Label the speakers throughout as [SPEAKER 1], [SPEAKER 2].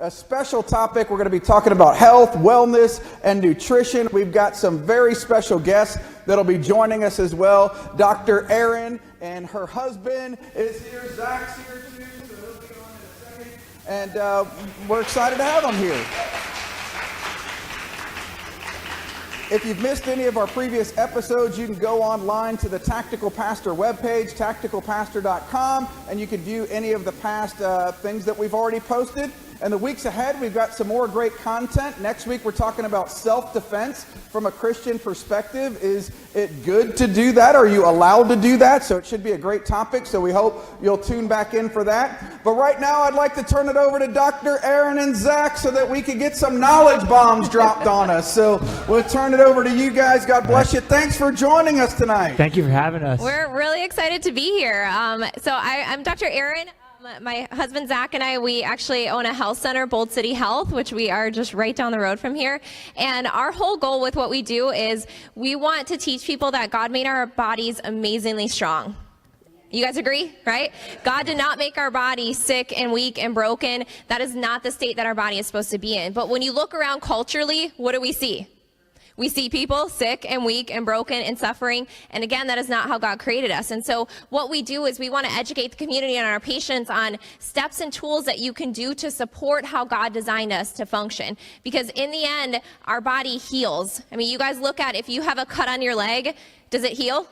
[SPEAKER 1] a special topic. We're going to be talking about health, wellness, and nutrition. We've got some very special guests that'll be joining us as well. Dr. Erin and her husband is here. Zach's here too, so he'll be on in a second. And we're excited to have them here. If you've missed any of our previous episodes, you can go online to the Tactical Pastor webpage, tacticalpastor.com, and you can view any of the past things that we've already posted. And the weeks ahead, we've got some more great content. Next week, we're talking about self-defense from a Christian perspective. Is it good to do that? Are you allowed to do that? So it should be a great topic, so we hope you'll tune back in for that. But right now, I'd like to turn it over to Dr. Erin and Zach so that we can get some knowledge bombs dropped on us. So we'll turn it over to you guys. God bless you. Thanks for joining us tonight.
[SPEAKER 2] Thank you for having us.
[SPEAKER 3] We're really excited to be here. I'm Dr. Erin. My husband, Zach, and I, we actually own a health center, Bold City Health, which we are just right down the road from here. And our whole goal with what we do is we want to teach people that God made our bodies amazingly strong. You guys agree, right? God did not make our body sick and weak and broken. That is not the state that our body is supposed to be in. But when you look around culturally, what do we see? We see people sick and weak and broken and suffering. And again, that is not how God created us. And so what we do is we want to educate the community and our patients on steps and tools that you can do to support how God designed us to function. Because in the end, our body heals. I mean, you guys look at, if you have a cut on your leg, does it heal?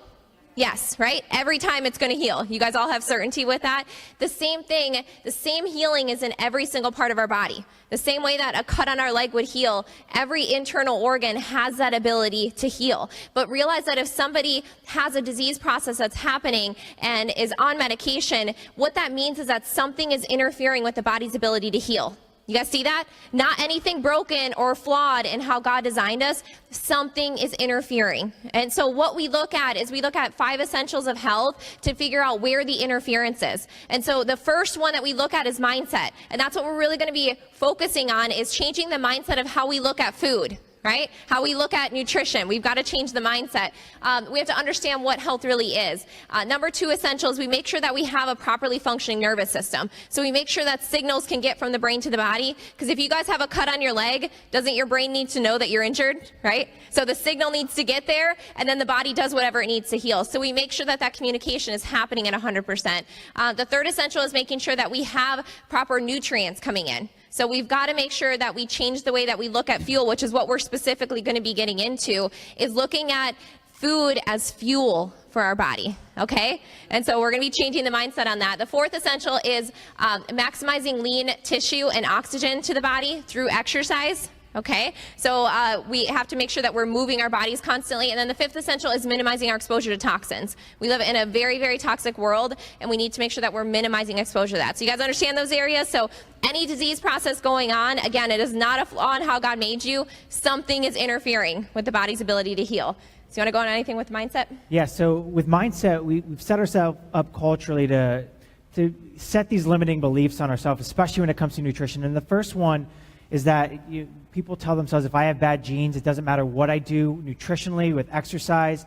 [SPEAKER 3] Yes, right? Every time it's going to heal. You guys all have certainty with that. The same thing, the same healing is in every single part of our body. The same way that a cut on our leg would heal, every internal organ has that ability to heal. But realize that if somebody has a disease process that's happening and is on medication, what that means is that something is interfering with the body's ability to heal. You guys see that? Not anything broken or flawed in how God designed us. Something is interfering. And so what we look at is we look at 5 essentials of health to figure out where the interference is. And so the first one that we look at is mindset. And that's what we're really going to be focusing on, is changing the mindset of how we look at food. Right? How we look at nutrition. We've got to change the mindset. We have to understand what health really is. Number 2 essential is we make sure that we have a properly functioning nervous system. So we make sure that signals can get from the brain to the body. Because if you guys have a cut on your leg, doesn't your brain need to know that you're injured? Right? So the signal needs to get there, and then the body does whatever it needs to heal. So we make sure that that communication is happening at 100%. The third essential is making sure that we have proper nutrients coming in. So we've got to make sure that we change the way that we look at fuel, which is what we're specifically going to be getting into, is looking at food as fuel for our body, okay? And so we're going to be changing the mindset on that. The fourth essential is maximizing lean tissue and oxygen to the body through exercise. Okay, so we have to make sure that we're moving our bodies constantly. And then the fifth essential is minimizing our exposure to toxins. We live in a very, very toxic world, and we need to make sure that we're minimizing exposure to that. So you guys understand those areas? So any disease process going on, again, it is not a flaw in how God made you. Something is interfering with the body's ability to heal. So you want to go on anything with mindset?
[SPEAKER 2] Yeah, so with mindset, we've set ourselves up culturally to set these limiting beliefs on ourselves, especially when it comes to nutrition. And the first one is that people tell themselves, if I have bad genes, it doesn't matter what I do nutritionally, with exercise,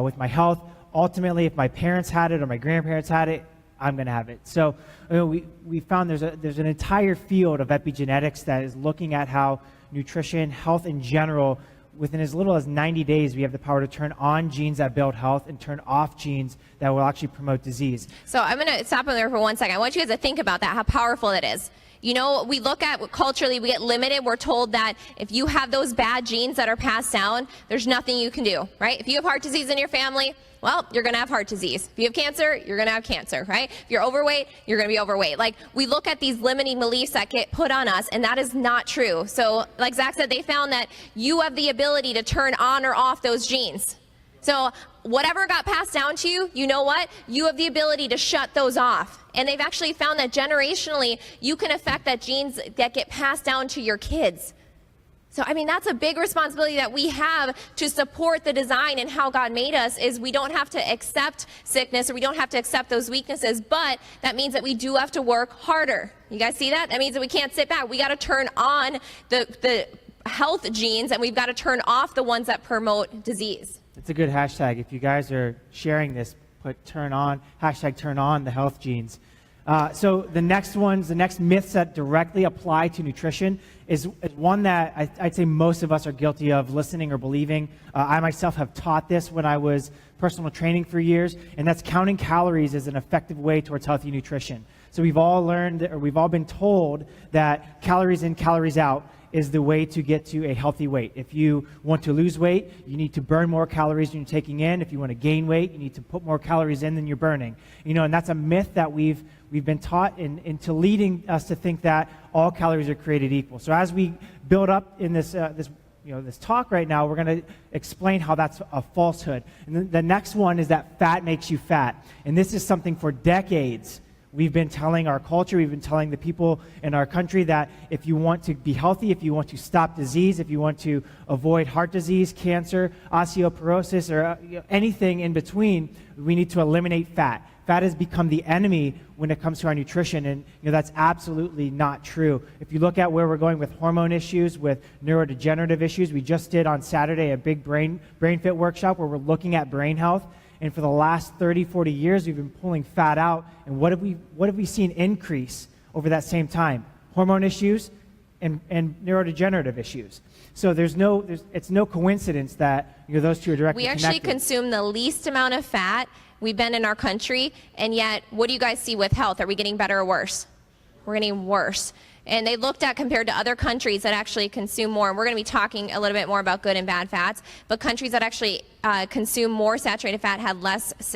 [SPEAKER 2] with my health. Ultimately, if my parents had it or my grandparents had it, I'm going to have it. So we found there's an entire field of epigenetics that is looking at how nutrition, health in general, within as little as 90 days, we have the power to turn on genes that build health and turn off genes that will actually promote disease.
[SPEAKER 3] So I'm going to stop there for 1 second. I want you guys to think about that, how powerful it is. You know, we look at culturally, we get limited. We're told that if you have those bad genes that are passed down, there's nothing you can do, right? If you have heart disease in your family, well, you're going to have heart disease. If you have cancer, you're going to have cancer, right? If you're overweight, you're going to be overweight. Like, we look at these limiting beliefs that get put on us, and that is not true. So, like Zach said, they found that you have the ability to turn on or off those genes. So whatever got passed down to you, you know what? You have the ability to shut those off. And they've actually found that generationally, you can affect that genes that get passed down to your kids. So, I mean, that's a big responsibility that we have to support the design and how God made us, is we don't have to accept sickness, or we don't have to accept those weaknesses, but that means that we do have to work harder. You guys see that? That means that we can't sit back. We got to turn on the health genes, and we've got to turn off the ones that promote disease.
[SPEAKER 2] It's a good hashtag. If you guys are sharing this, put hashtag turn on the health genes. So the next myths that directly apply to nutrition is one that I'd say most of us are guilty of listening or believing. I myself have taught this when I was personal training for years, and that's counting calories is an effective way towards healthy nutrition. So we've all learned, or we've all been told that calories in, calories out is the way to get to a healthy weight. If you want to lose weight, you need to burn more calories than you're taking in. If you want to gain weight, you need to put more calories in than you're burning. And that's a myth that we've been taught into leading us to think that all calories are created equal. So as we build up in this talk right now, we're going to explain how that's a falsehood. And then the next one is that fat makes you fat. And this is something for decades we've been telling our culture, we've been telling the people in our country that if you want to be healthy, if you want to stop disease, if you want to avoid heart disease, cancer, osteoporosis, or anything in between, we need to eliminate fat. Fat has become the enemy when it comes to our nutrition, and that's absolutely not true. If you look at where we're going with hormone issues, with neurodegenerative issues, we just did on Saturday a big brain fit workshop where we're looking at brain health. And for the last 30, 40 years, we've been pulling fat out. And what have we seen increase over that same time? Hormone issues and neurodegenerative issues. So it's no coincidence that those two are directly connected.
[SPEAKER 3] We actually consume the least amount of fat we've been in our country, and yet what do you guys see with health? Are we getting better or worse? We're getting worse. And they looked at compared to other countries that actually consume more, and we're going to be talking a little bit more about good and bad fats, but countries that actually consume more saturated fat had less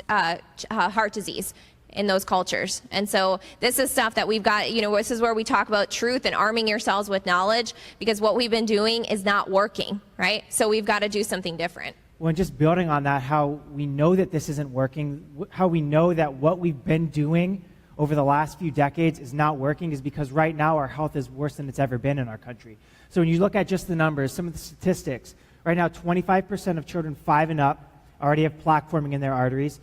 [SPEAKER 3] heart disease in those cultures. And so this is stuff that we've got, this is where we talk about truth and arming yourselves with knowledge, because what we've been doing is not working, right? So we've got to do something different.
[SPEAKER 2] Well, and just building on that, how we know that this isn't working, how we know that what we've been doing over the last few decades is not working is because right now our health is worse than it's ever been in our country. So when you look at just the numbers, some of the statistics, right now 25% of children 5 and up already have plaque forming in their arteries.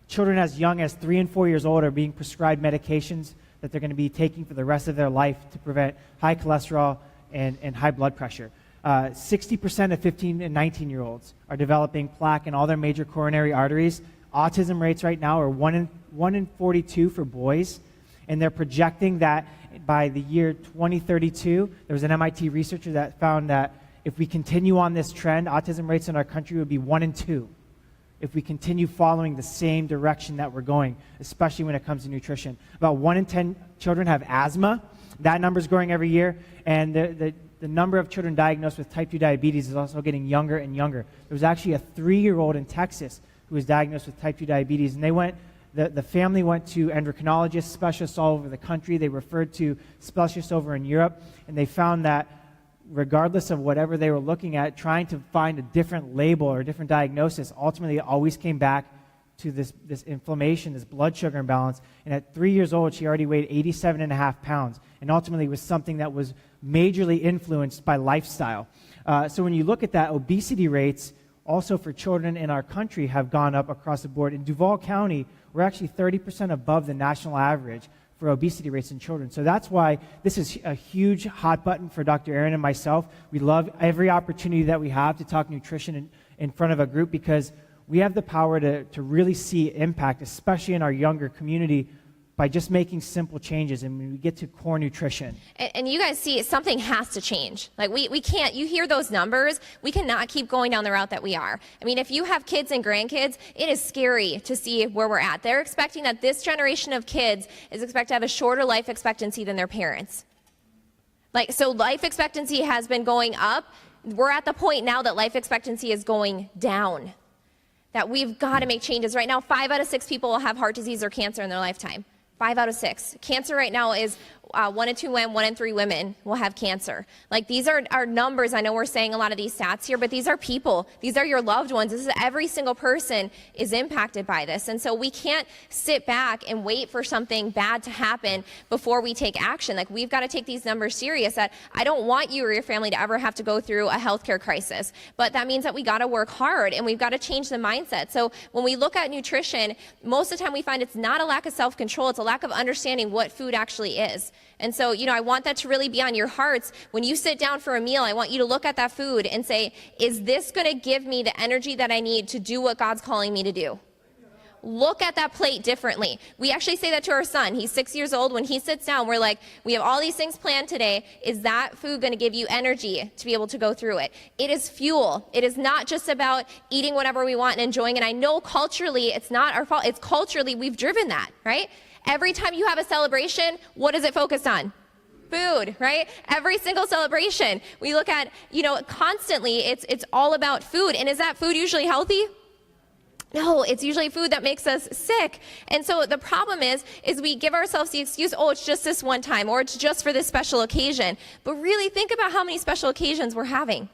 [SPEAKER 2] Children as young as 3 and 4 years old are being prescribed medications that they're going to be taking for the rest of their life to prevent high cholesterol and high blood pressure. 60% of 15 and 19-year-olds are developing plaque in all their major coronary arteries. Autism rates right now are 1 in 42 for boys, and they're projecting that by the year 2032, there was an MIT researcher that found that if we continue on this trend, autism rates in our country would be 1 in 2 if we continue following the same direction that we're going, especially when it comes to nutrition. About 1 in 10 children have asthma. That number is growing every year, and the number of children diagnosed with type 2 diabetes is also getting younger and younger. There was actually a 3-year-old in Texas who was diagnosed with type 2 diabetes, and the family went to endocrinologists, specialists all over the country. They referred to specialists over in Europe, and they found that regardless of whatever they were looking at, trying to find a different label or a different diagnosis, ultimately it always came back to this inflammation, this blood sugar imbalance. And at 3 years old, she already weighed 87.5 pounds, and ultimately was something that was majorly influenced by lifestyle. So when you look at that, obesity rates also for children in our country have gone up across the board. In Duval County, we're actually 30% above the national average for obesity rates in children. So that's why this is a huge hot button for Dr. Erin and myself. We love every opportunity that we have to talk nutrition in front of a group, because we have the power to really see impact, especially in our younger community, by just making simple changes, and when we get to core nutrition.
[SPEAKER 3] And you guys see, something has to change. Like we can't, you hear those numbers, we cannot keep going down the route that we are. I mean, if you have kids and grandkids, it is scary to see where we're at. They're expecting that this generation of kids is expected to have a shorter life expectancy than their parents. So life expectancy has been going up. We're at the point now that life expectancy is going down. That we've got to make changes. Right now, 5 out of 6 people will have heart disease or cancer in their lifetime. 5 out of 6. Cancer right now is 1 in 2 men, 1 in 3 women will have cancer. These are our numbers. I know we're saying a lot of these stats here, but these are people. These are your loved ones. This is every single person is impacted by this. And so we can't sit back and wait for something bad to happen before we take action. We've got to take these numbers serious. That I don't want you or your family to ever have to go through a healthcare crisis, but that means that we got to work hard and we've got to change the mindset. So when we look at nutrition, most of the time we find it's not a lack of self-control, it's a lack of understanding what food actually is. And so, I want that to really be on your hearts. When you sit down for a meal, I want you to look at that food and say, is this going to give me the energy that I need to do what God's calling me to do? look at that plate differently. We actually say that to our son. He's 6 years old. When he sits down, we're like, we have all these things planned today. Is that food going to give you energy to be able to go through it? It is fuel. It is not just about eating whatever we want and enjoying it. I know culturally it's not our fault. It's culturally we've driven that, right? Every time you have a celebration, what is it focused on? Food, right? Every single celebration. We look at, constantly it's all about food. And is that food usually healthy? No, it's usually food that makes us sick. And so the problem is we give ourselves the excuse, oh, it's just this one time, or it's just for this special occasion. But really think about how many special occasions we're having.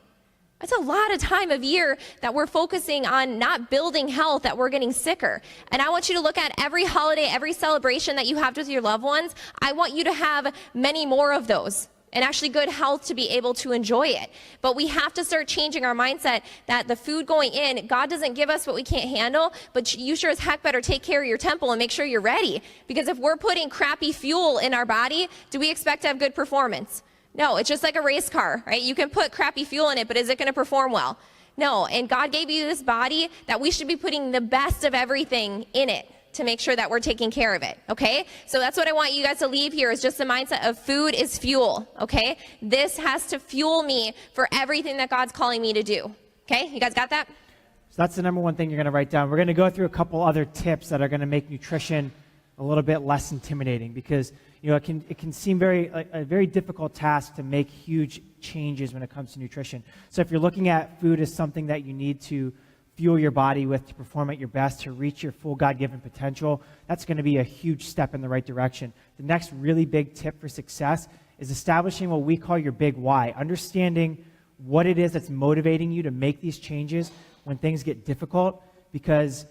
[SPEAKER 3] That's a lot of time of year that we're focusing on not building health, that we're getting sicker. And I want you to look at every holiday, every celebration that you have with your loved ones. I want you to have many more of those and actually good health to be able to enjoy it. But we have to start changing our mindset that the food going in, God doesn't give us what we can't handle, but you sure as heck better take care of your temple and make sure you're ready. Because if we're putting crappy fuel in our body, do we expect to have good performance? No, it's just like a race car, right? You can put crappy fuel in it, but is it going to perform well? No, and God gave you this body that we should be putting the best of everything in it to make sure that we're taking care of it, okay? So that's what I want you guys to leave here is just the mindset of food is fuel, okay? This has to fuel me for everything that God's calling me to do, okay? You guys got that?
[SPEAKER 2] So that's the number one thing you're going to write down. We're going to go through a couple other tips that are going to make nutrition a little bit less intimidating because it can seem a very difficult task to make huge changes when it comes to nutrition. So if you're looking at food as something that you need to fuel your body with to perform at your best, to reach your full God-given potential, that's going to be a huge step in the right direction. The next really big tip for success is establishing what we call your big why, understanding what it is that's motivating you to make these changes when things get difficult, because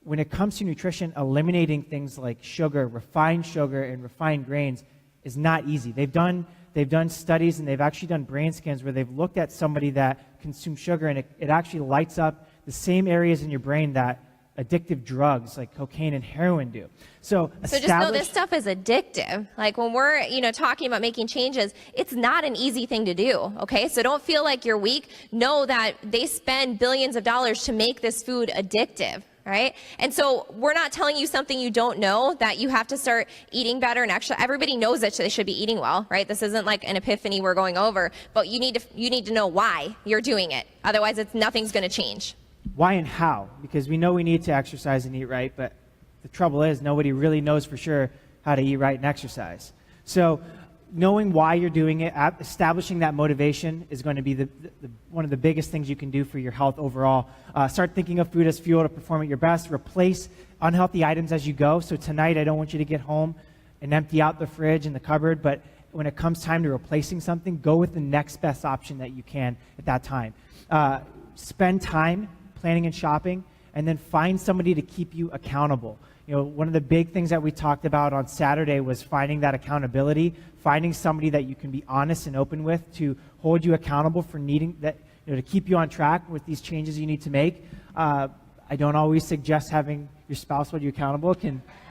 [SPEAKER 2] when it comes to nutrition, eliminating things like sugar and refined grains is not easy. They've done studies and they've actually done brain scans where they've looked at somebody that consumes sugar and it actually lights up the same areas in your brain that addictive drugs like cocaine and heroin do. So
[SPEAKER 3] just know this stuff is addictive. Like when we're, talking about making changes, it's not an easy thing to do, okay? So don't feel like you're weak. Know that they spend billions of dollars to make this food addictive. Right? And so we're not telling you something you don't know, that you have to start eating better and actually everybody knows that they should be eating well, right? This isn't like an epiphany we're going over, but you need to know why you're doing it. Otherwise nothing's going to change.
[SPEAKER 2] Why and how? Because we know we need to exercise and eat right, but the trouble is nobody really knows for sure how to eat right and exercise. So knowing why you're doing it, establishing that motivation is going to be one of the biggest things you can do for your health overall. Start thinking of food as fuel to perform at your best. Replace unhealthy items as you go. So tonight, I don't want you to get home and empty out the fridge and the cupboard, but when it comes time to replacing something, go with the next best option that you can at that time. Spend time planning and shopping, and then find somebody to keep you accountable. One of the big things that we talked about on Saturday was finding that accountability, finding somebody that you can be honest and open with to hold you accountable for needing that, to keep you on track with these changes you need to make. I don't always suggest having your spouse hold you accountable.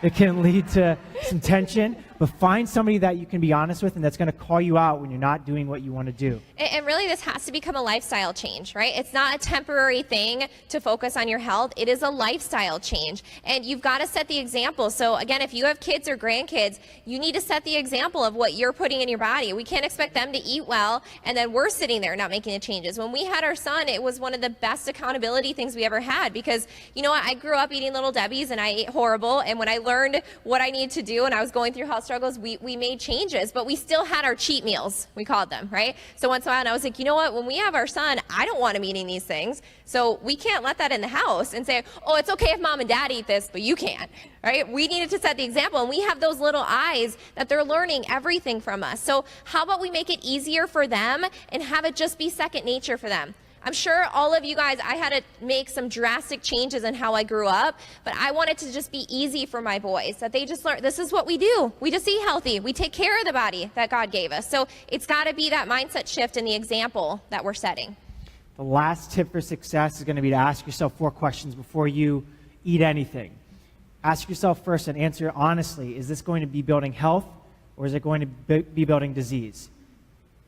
[SPEAKER 2] It can lead to some tension, but find somebody that you can be honest with and that's going to call you out when you're not doing what you want to do.
[SPEAKER 3] And really this has to become a lifestyle change, right? It's not a temporary thing to focus on your health. It is a lifestyle change. And you've got to set the example. So again, if you have kids or grandkids, you need to set the example of what you're putting in your body. We can't expect them to eat well and then we're sitting there not making the changes. When we had our son, it was one of the best accountability things we ever had because, I grew up eating Little Debbie's and I ate horrible. And when I learned what I needed to do and I was going through health struggles, we made changes, but we still had our cheat meals, we called them, right? So once in a while, I was like, when we have our son, I don't want him eating these things. So we can't let that in the house and say, oh, it's okay if mom and dad eat this, but you can't, right? We needed to set the example, and we have those little eyes that they're learning everything from us. So how about we make it easier for them and have it just be second nature for them? I'm sure all of you guys, I had to make some drastic changes in how I grew up, but I wanted to just be easy for my boys, that they just learn, this is what we do. We just eat healthy. We take care of the body that God gave us. So it's got to be that mindset shift in the example that we're setting.
[SPEAKER 2] The last tip for success is going to be to ask yourself 4 questions before you eat anything. Ask yourself first and answer honestly, is this going to be building health or is it going to be building disease?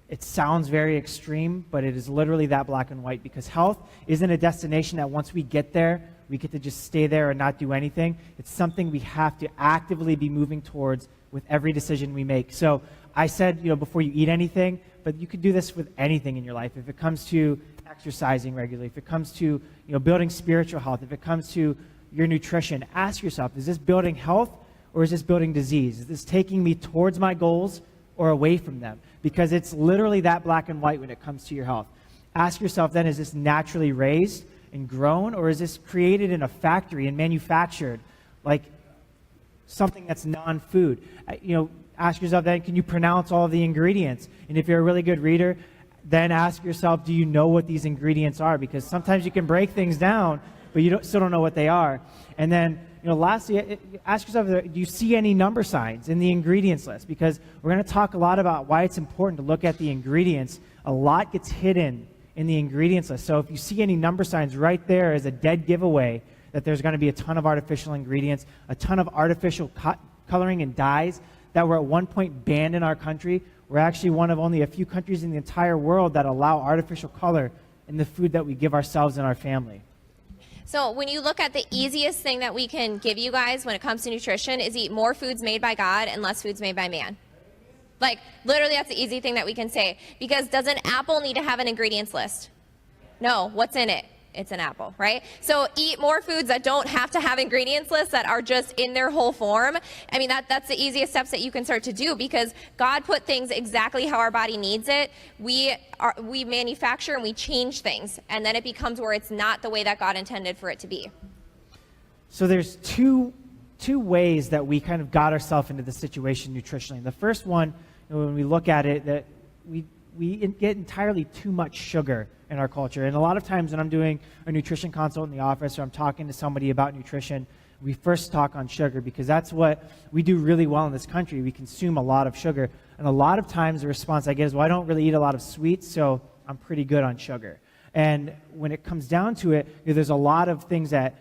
[SPEAKER 2] It sounds very extreme, but it is literally that black and white because health isn't a destination that once we get there, we get to just stay there and not do anything. It's something we have to actively be moving towards with every decision we make. So I said, before you eat anything, but you could do this with anything in your life. If it comes to exercising regularly, if it comes to building spiritual health, if it comes to your nutrition, ask yourself, is this building health or is this building disease? Is this taking me towards my goals or away from them? Because it's literally that black and white when it comes to your health. Ask yourself then, is this naturally raised and grown, or is this created in a factory and manufactured, like something that's non-food? Ask yourself then, can you pronounce all of the ingredients? And if you're a really good reader, then ask yourself, do you know what these ingredients are? Because sometimes you can break things down, but you still don't know what they are. And then, lastly, ask yourself, do you see any number signs in the ingredients list? Because we're going to talk a lot about why it's important to look at the ingredients. A lot gets hidden in the ingredients list. So if you see any number signs, right there is a dead giveaway that there's going to be a ton of artificial ingredients, a ton of artificial coloring and dyes that were at one point banned in our country. We're actually one of only a few countries in the entire world that allow artificial color in the food that we give ourselves and our family.
[SPEAKER 3] So when you look at the easiest thing that we can give you guys when it comes to nutrition is eat more foods made by God and less foods made by man. Like, literally, that's the easy thing that we can say. Because does an apple need to have an ingredients list? No. What's in it? It's an apple, right? So eat more foods that don't have to have ingredients lists, that are just in their whole form. I mean, that's the easiest steps that you can start to do, because God put things exactly how our body needs it. We manufacture and we change things, and then it becomes where it's not the way that God intended for it to be.
[SPEAKER 2] So there's two ways that we kind of got ourselves into the situation nutritionally. The first one, when we look at it, that we get entirely too much sugar in our culture. And a lot of times when I'm doing a nutrition consult in the office, or I'm talking to somebody about nutrition, we first talk on sugar, because that's what we do really well in this country. We consume a lot of sugar. And a lot of times the response I get is, well, I don't really eat a lot of sweets, so I'm pretty good on sugar. And when it comes down to it, there's a lot of things that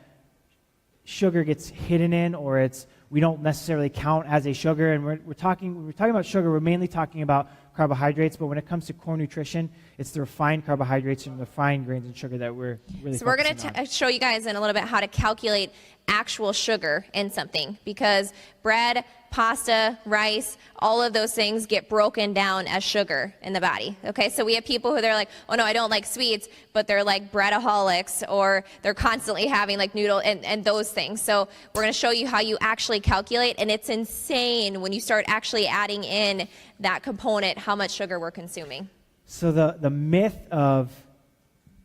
[SPEAKER 2] sugar gets hidden in, or we don't necessarily count as a sugar. And when we're talking about sugar, we're mainly talking about carbohydrates, but when it comes to core nutrition, it's the refined carbohydrates and the refined grains and sugar that we're really
[SPEAKER 3] So we're going to show you guys in a little bit how to calculate actual sugar in something, because bread, pasta, rice, all of those things get broken down as sugar in the body. Okay, so we have people who they're like, oh no, I don't like sweets, but they're like breadaholics, or they're constantly having like noodle and those things. So we're going to show you how you actually calculate, and it's insane when you start actually adding in that component, how much sugar we're consuming.
[SPEAKER 2] So the myth of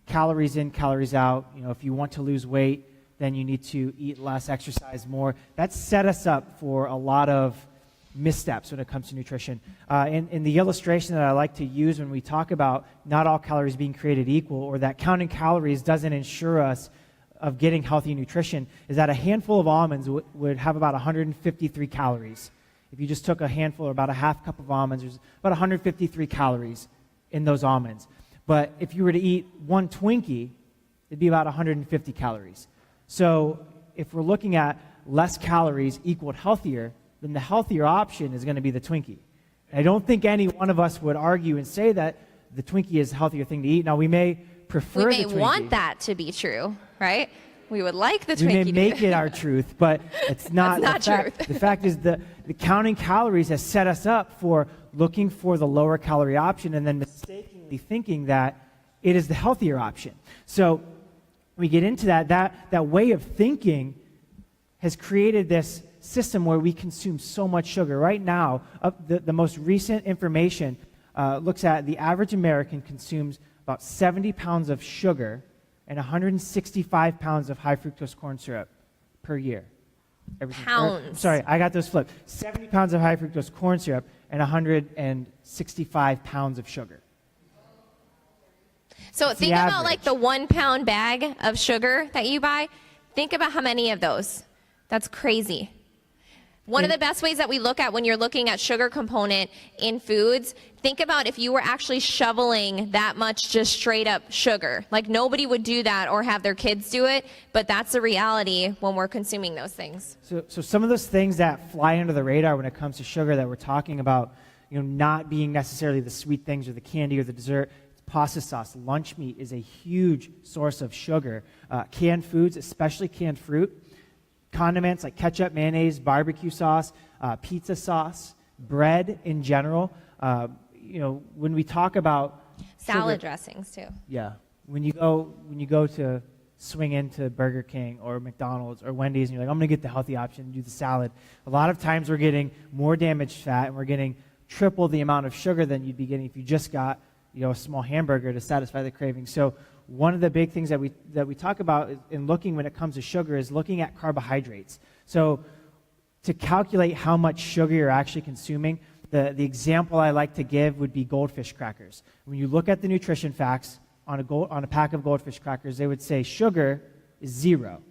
[SPEAKER 2] calories in, calories out, if you want to lose weight, then you need to eat less, exercise more. That set us up for a lot of missteps when it comes to nutrition. In the illustration that I like to use when we talk about not all calories being created equal, or that counting calories doesn't ensure us of getting healthy nutrition, is that a handful of almonds would have about 153 calories. If you just took a handful, or about a half cup of almonds, there's about 153 calories in those almonds. But if you were to eat one Twinkie, it'd be about 150 calories. So if we're looking at less calories equaled healthier, then the healthier option is going to be the Twinkie. And I don't think any one of us would argue and say that the Twinkie is a healthier thing to eat. Now, we may prefer the Twinkie.
[SPEAKER 3] We may want that to be true, right? We would like the Twinkie.
[SPEAKER 2] We may make it our truth, but it's not.
[SPEAKER 3] That's not truth.
[SPEAKER 2] The fact is the counting calories has set us up for looking for the lower calorie option, and then mistakenly thinking that it is the healthier option. So we get into that way of thinking has created this system where we consume so much sugar. Right now, the most recent information looks at the average American consumes about 70 pounds of sugar and 165 pounds of high fructose corn syrup per year.
[SPEAKER 3] Pounds.
[SPEAKER 2] Sorry, I got those flipped. 70 pounds of high fructose corn syrup and 165 pounds of sugar.
[SPEAKER 3] So think about like the 1 pound bag of sugar that you buy. Think about how many of those. That's crazy. One of the best ways that we look at when you're looking at sugar component in foods, think about if you were actually shoveling that much just straight up sugar. Like nobody would do that or have their kids do it, but that's the reality when we're consuming those things.
[SPEAKER 2] So some of those things that fly under the radar when it comes to sugar that we're talking about, not being necessarily the sweet things or the candy or the dessert, pasta sauce, lunch meat is a huge source of sugar. Canned foods, especially canned fruit. Condiments like ketchup, mayonnaise, barbecue sauce, pizza sauce, bread in general. When we talk about
[SPEAKER 3] salad
[SPEAKER 2] sugar,
[SPEAKER 3] dressings too.
[SPEAKER 2] Yeah. When you go to swing into Burger King or McDonald's or Wendy's and you're like, I'm going to get the healthy option and do the salad. A lot of times we're getting more damaged fat and we're getting triple the amount of sugar than you'd be getting if you just got, a small hamburger to satisfy the craving. So one of the big things that we talk about in looking when it comes to sugar is looking at carbohydrates. So to calculate how much sugar you're actually consuming, the example I like to give would be goldfish crackers. When you look at the nutrition facts on a pack of goldfish crackers, they would say sugar is 0.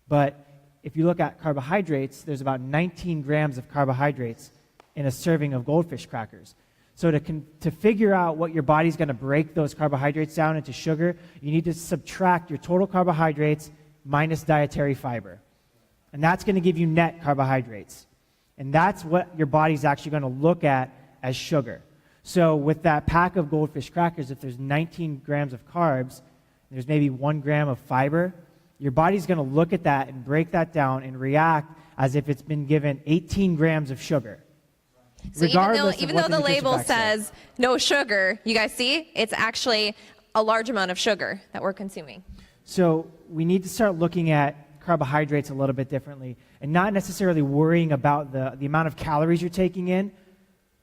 [SPEAKER 2] But if you look at carbohydrates, there's about 19 grams of carbohydrates in a serving of goldfish crackers. So to figure out what your body's going to break those carbohydrates down into sugar, you need to subtract your total carbohydrates minus dietary fiber. And that's going to give you net carbohydrates. And that's what your body's actually going to look at as sugar. So with that pack of goldfish crackers, if there's 19 grams of carbs, there's maybe 1 gram of fiber, your body's going to look at that and break that down and react as if it's been given 18 grams of sugar.
[SPEAKER 3] So even though the label says no sugar, you guys see, it's actually a large amount of sugar that we're consuming.
[SPEAKER 2] So we need to start looking at carbohydrates a little bit differently and not necessarily worrying about the amount of calories you're taking in,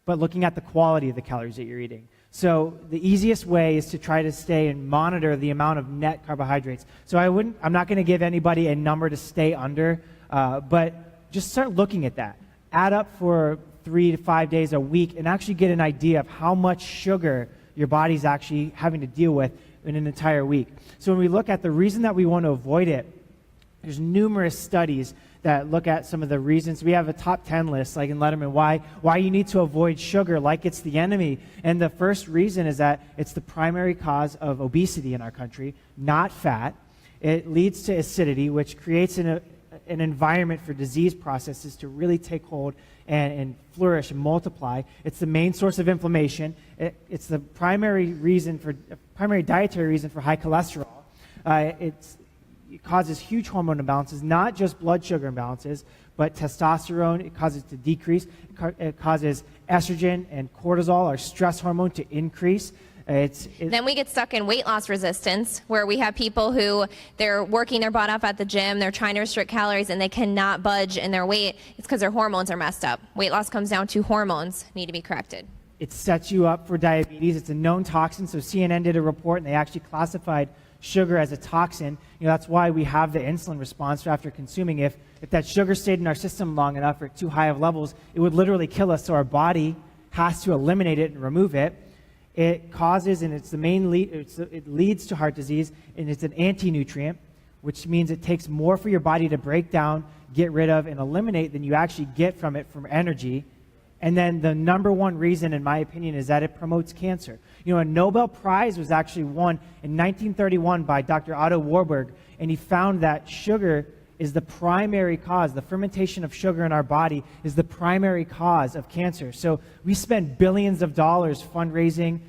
[SPEAKER 2] but looking at the quality of the calories that you're eating. So the easiest way is to try to stay and monitor the amount of net carbohydrates. So I'm not going to give anybody a number to stay under, but just start looking at that. Add up for 3 to 5 days a week and actually get an idea of how much sugar your body's actually having to deal with in an entire week. So when we look at the reason that we want to avoid it, there's numerous studies that look at some of the reasons. We have a top 10 list, like in Letterman, why you need to avoid sugar like it's the enemy. And the first reason is that it's the primary cause of obesity in our country, not fat. It leads to acidity, which creates an environment for disease processes to really take hold and flourish and multiply. It's the main source of inflammation. It's the primary dietary reason for high cholesterol. It causes huge hormone imbalances, not just blood sugar imbalances, but testosterone. It causes it to decrease. It causes estrogen and cortisol, our stress hormone, to increase.
[SPEAKER 3] Then we get stuck in weight loss resistance, where we have people who they're working their butt off at the gym, they're trying to restrict calories, and they cannot budge in their weight. It's because their hormones are messed up. Weight loss comes down to hormones need to be corrected.
[SPEAKER 2] It sets you up for diabetes. It's a known toxin. So CNN did a report, and they actually classified sugar as a toxin. That's why we have the insulin response after consuming. If that sugar stayed in our system long enough or too high of levels, it would literally kill us. So our body has to eliminate it and remove it. It causes, and it leads to heart disease, and it's an anti-nutrient, which means it takes more for your body to break down, get rid of, and eliminate than you actually get from it from energy. And then the number one reason, in my opinion, is that it promotes cancer. A Nobel Prize was actually won in 1931 by Dr. Otto Warburg, and he found that sugar is the primary cause. The fermentation of sugar in our body is the primary cause of cancer. So we spend billions of dollars fundraising,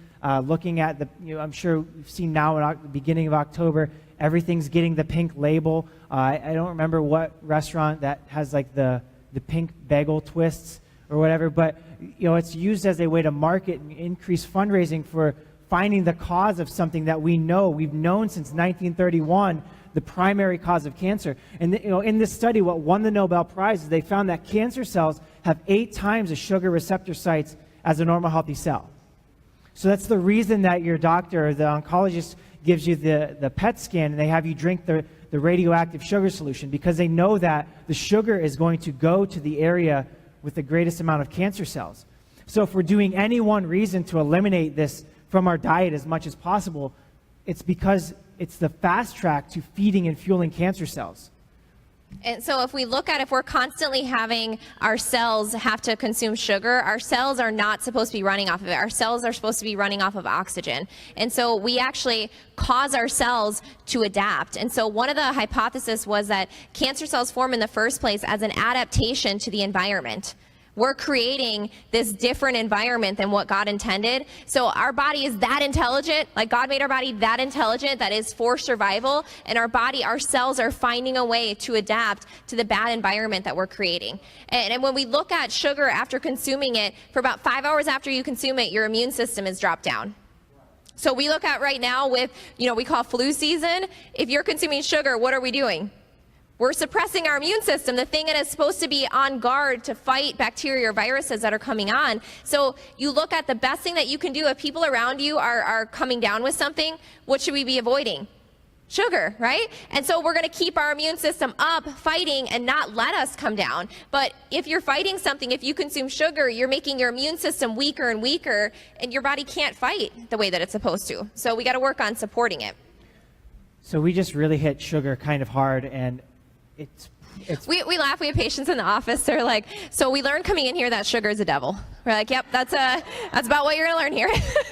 [SPEAKER 2] looking at I'm sure we've seen now at the beginning of October, everything's getting the pink label. I don't remember what restaurant that has like the pink bagel twists or whatever, but it's used as a way to market and increase fundraising for finding the cause of something that we've known since 1931, the primary cause of cancer. And in this study, what won the Nobel Prize is they found that cancer cells have 8 times the sugar receptor sites as a normal healthy cell. So that's the reason that your doctor or the oncologist gives you the PET scan and they have you drink the radioactive sugar solution, because they know that the sugar is going to go to the area with the greatest amount of cancer cells. So if we're doing any one reason to eliminate this from our diet as much as possible, it's because it's the fast track to feeding and fueling cancer cells.
[SPEAKER 3] And so if we're constantly having our cells have to consume sugar, our cells are not supposed to be running off of it. Our cells are supposed to be running off of oxygen. And so we actually cause our cells to adapt. And so one of the hypotheses was that cancer cells form in the first place as an adaptation to the environment. We're creating this different environment than what God intended. So our body is that intelligent, like God made our body that intelligent, that is for survival. And our cells are finding a way to adapt to the bad environment that we're creating. And when we look at sugar after consuming it, for about 5 hours after you consume it, your immune system is dropped down. So we look at right now with, we call flu season. If you're consuming sugar, what are we doing? We're suppressing our immune system, the thing that is supposed to be on guard to fight bacteria or viruses that are coming on. So you look at the best thing that you can do if people around you are coming down with something, what should we be avoiding? Sugar, right? And so we're going to keep our immune system up, fighting, and not let us come down. But if you're fighting something, if you consume sugar, you're making your immune system weaker and weaker, and your body can't fight the way that it's supposed to. So we got to work on supporting it.
[SPEAKER 2] So we just really hit sugar kind of hard, and we
[SPEAKER 3] laugh. We have patients in the office. They're like, so we learned coming in here that sugar is a devil. We're like, yep, that's about what you're going to learn here.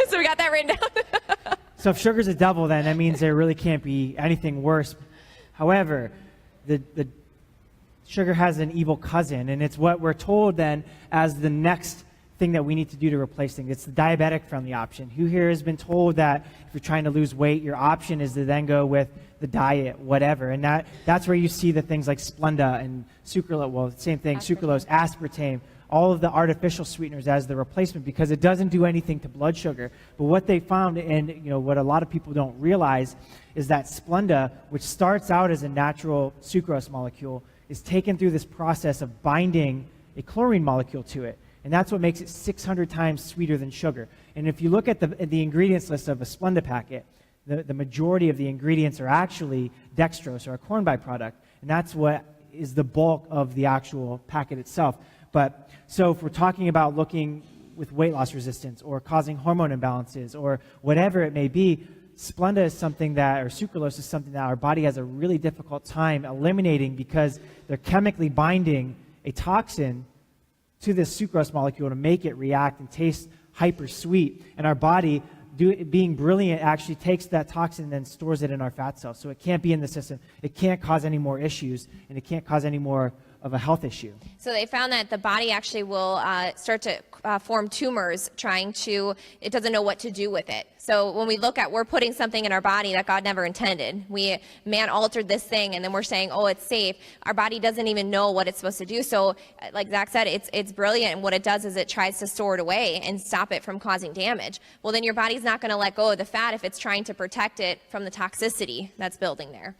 [SPEAKER 3] So we got that written down.
[SPEAKER 2] So if sugar's a devil, then that means there really can't be anything worse. However, the sugar has an evil cousin, and it's what we're told then as the next thing that we need to do to replace things. It's the diabetic-friendly option. Who here has been told that if you're trying to lose weight, your option is to then go with the diet, whatever? And that's where you see the things like Splenda and sucralose, well, same thing, sucralose, aspartame, all of the artificial sweeteners as the replacement, because it doesn't do anything to blood sugar. But what they found, and what a lot of people don't realize, is that Splenda, which starts out as a natural sucrose molecule, is taken through this process of binding a chlorine molecule to it. And that's what makes it 600 times sweeter than sugar. And if you look at the ingredients list of a Splenda packet, the majority of the ingredients are actually dextrose, or a corn byproduct. And that's what is the bulk of the actual packet itself. But so if we're talking about looking with weight loss resistance or causing hormone imbalances or whatever it may be, Splenda is something that, or sucralose is something that our body has a really difficult time eliminating, because they're chemically binding a toxin to this sucrose molecule to make it react and taste hyper sweet. And our body, being brilliant, actually takes that toxin and then stores it in our fat cells. So it can't be in the system. It can't cause any more issues, and it can't cause any more of a health issue.
[SPEAKER 3] So they found that the body actually will start to form tumors it doesn't know what to do with it. So when we look at, we're putting something in our body that God never intended. Man altered this thing, and then we're saying, oh, it's safe. Our body doesn't even know what it's supposed to do. So like Zach said, it's brilliant. And what it does is it tries to store it away and stop it from causing damage. Well, then your body's not going to let go of the fat if it's trying to protect it from the toxicity that's building there.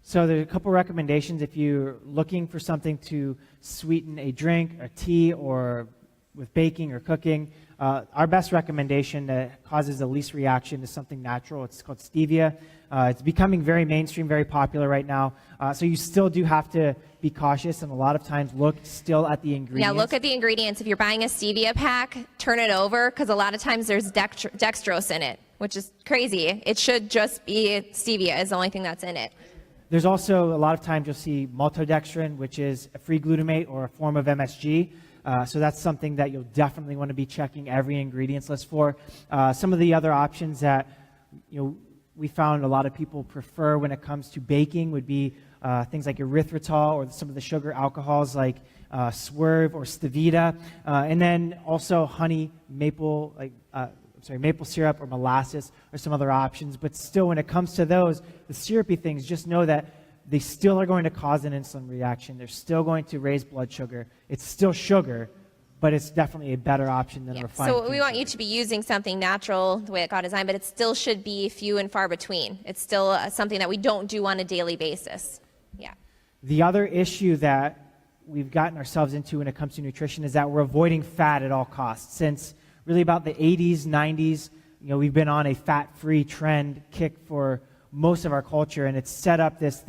[SPEAKER 2] So there's a couple recommendations if you're looking for something to sweeten a drink, a tea, or with baking or cooking. Our best recommendation that causes the least reaction is something natural. It's called stevia. It's becoming very mainstream, very popular right now. So you still do have to be cautious, and a lot of times look still at the ingredients.
[SPEAKER 3] Yeah, look at the ingredients. If you're buying a stevia pack, turn it over, because a lot of times there's dextrose in it, which is crazy. It should just be stevia is the only thing that's in it.
[SPEAKER 2] There's also a lot of times you'll see maltodextrin, which is a free glutamate or a form of MSG. So that's something that you'll definitely want to be checking every ingredients list for. Some of the other options that we found a lot of people prefer when it comes to baking would be things like erythritol, or some of the sugar alcohols like Swerve or Stevia, and then also honey, maple syrup or molasses or some other options. But still, when it comes to those, the syrupy things, just know that they still are going to cause an insulin reaction. They're still going to raise blood sugar. It's still sugar, but it's definitely a better option than refined.
[SPEAKER 3] So we want you to be using something natural the way that God designed, but it still should be few and far between. It's still something that we don't do on a daily basis. Yeah.
[SPEAKER 2] The other issue that we've gotten ourselves into when it comes to nutrition is that we're avoiding fat at all costs. Since really about the 80s, 90s, we've been on a fat-free trend kick for most of our culture, and it's set up this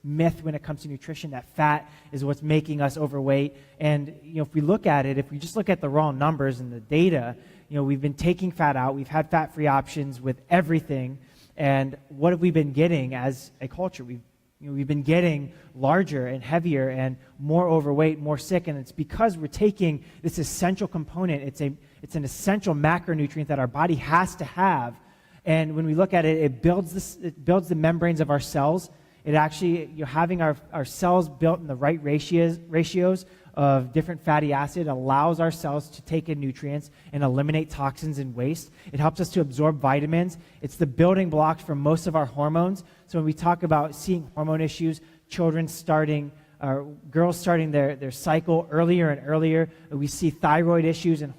[SPEAKER 2] myth when it comes to nutrition that fat is what's making us overweight. And if we look at it, if we just look at the raw numbers and the data, we've been taking fat out. We've had fat-free options with everything, and what have we been getting as a culture? We've been getting larger and heavier and more overweight, more sick, and it's because we're taking this essential component. It's an essential macronutrient that our body has to have. And when we look at it, it builds the membranes of our cells. It actually, having our cells built in the right ratios of different fatty acid allows our cells to take in nutrients and eliminate toxins and waste. It helps us to absorb vitamins. It's the building blocks for most of our hormones. So when we talk about seeing hormone issues, girls starting their cycle earlier and earlier, we see thyroid issues and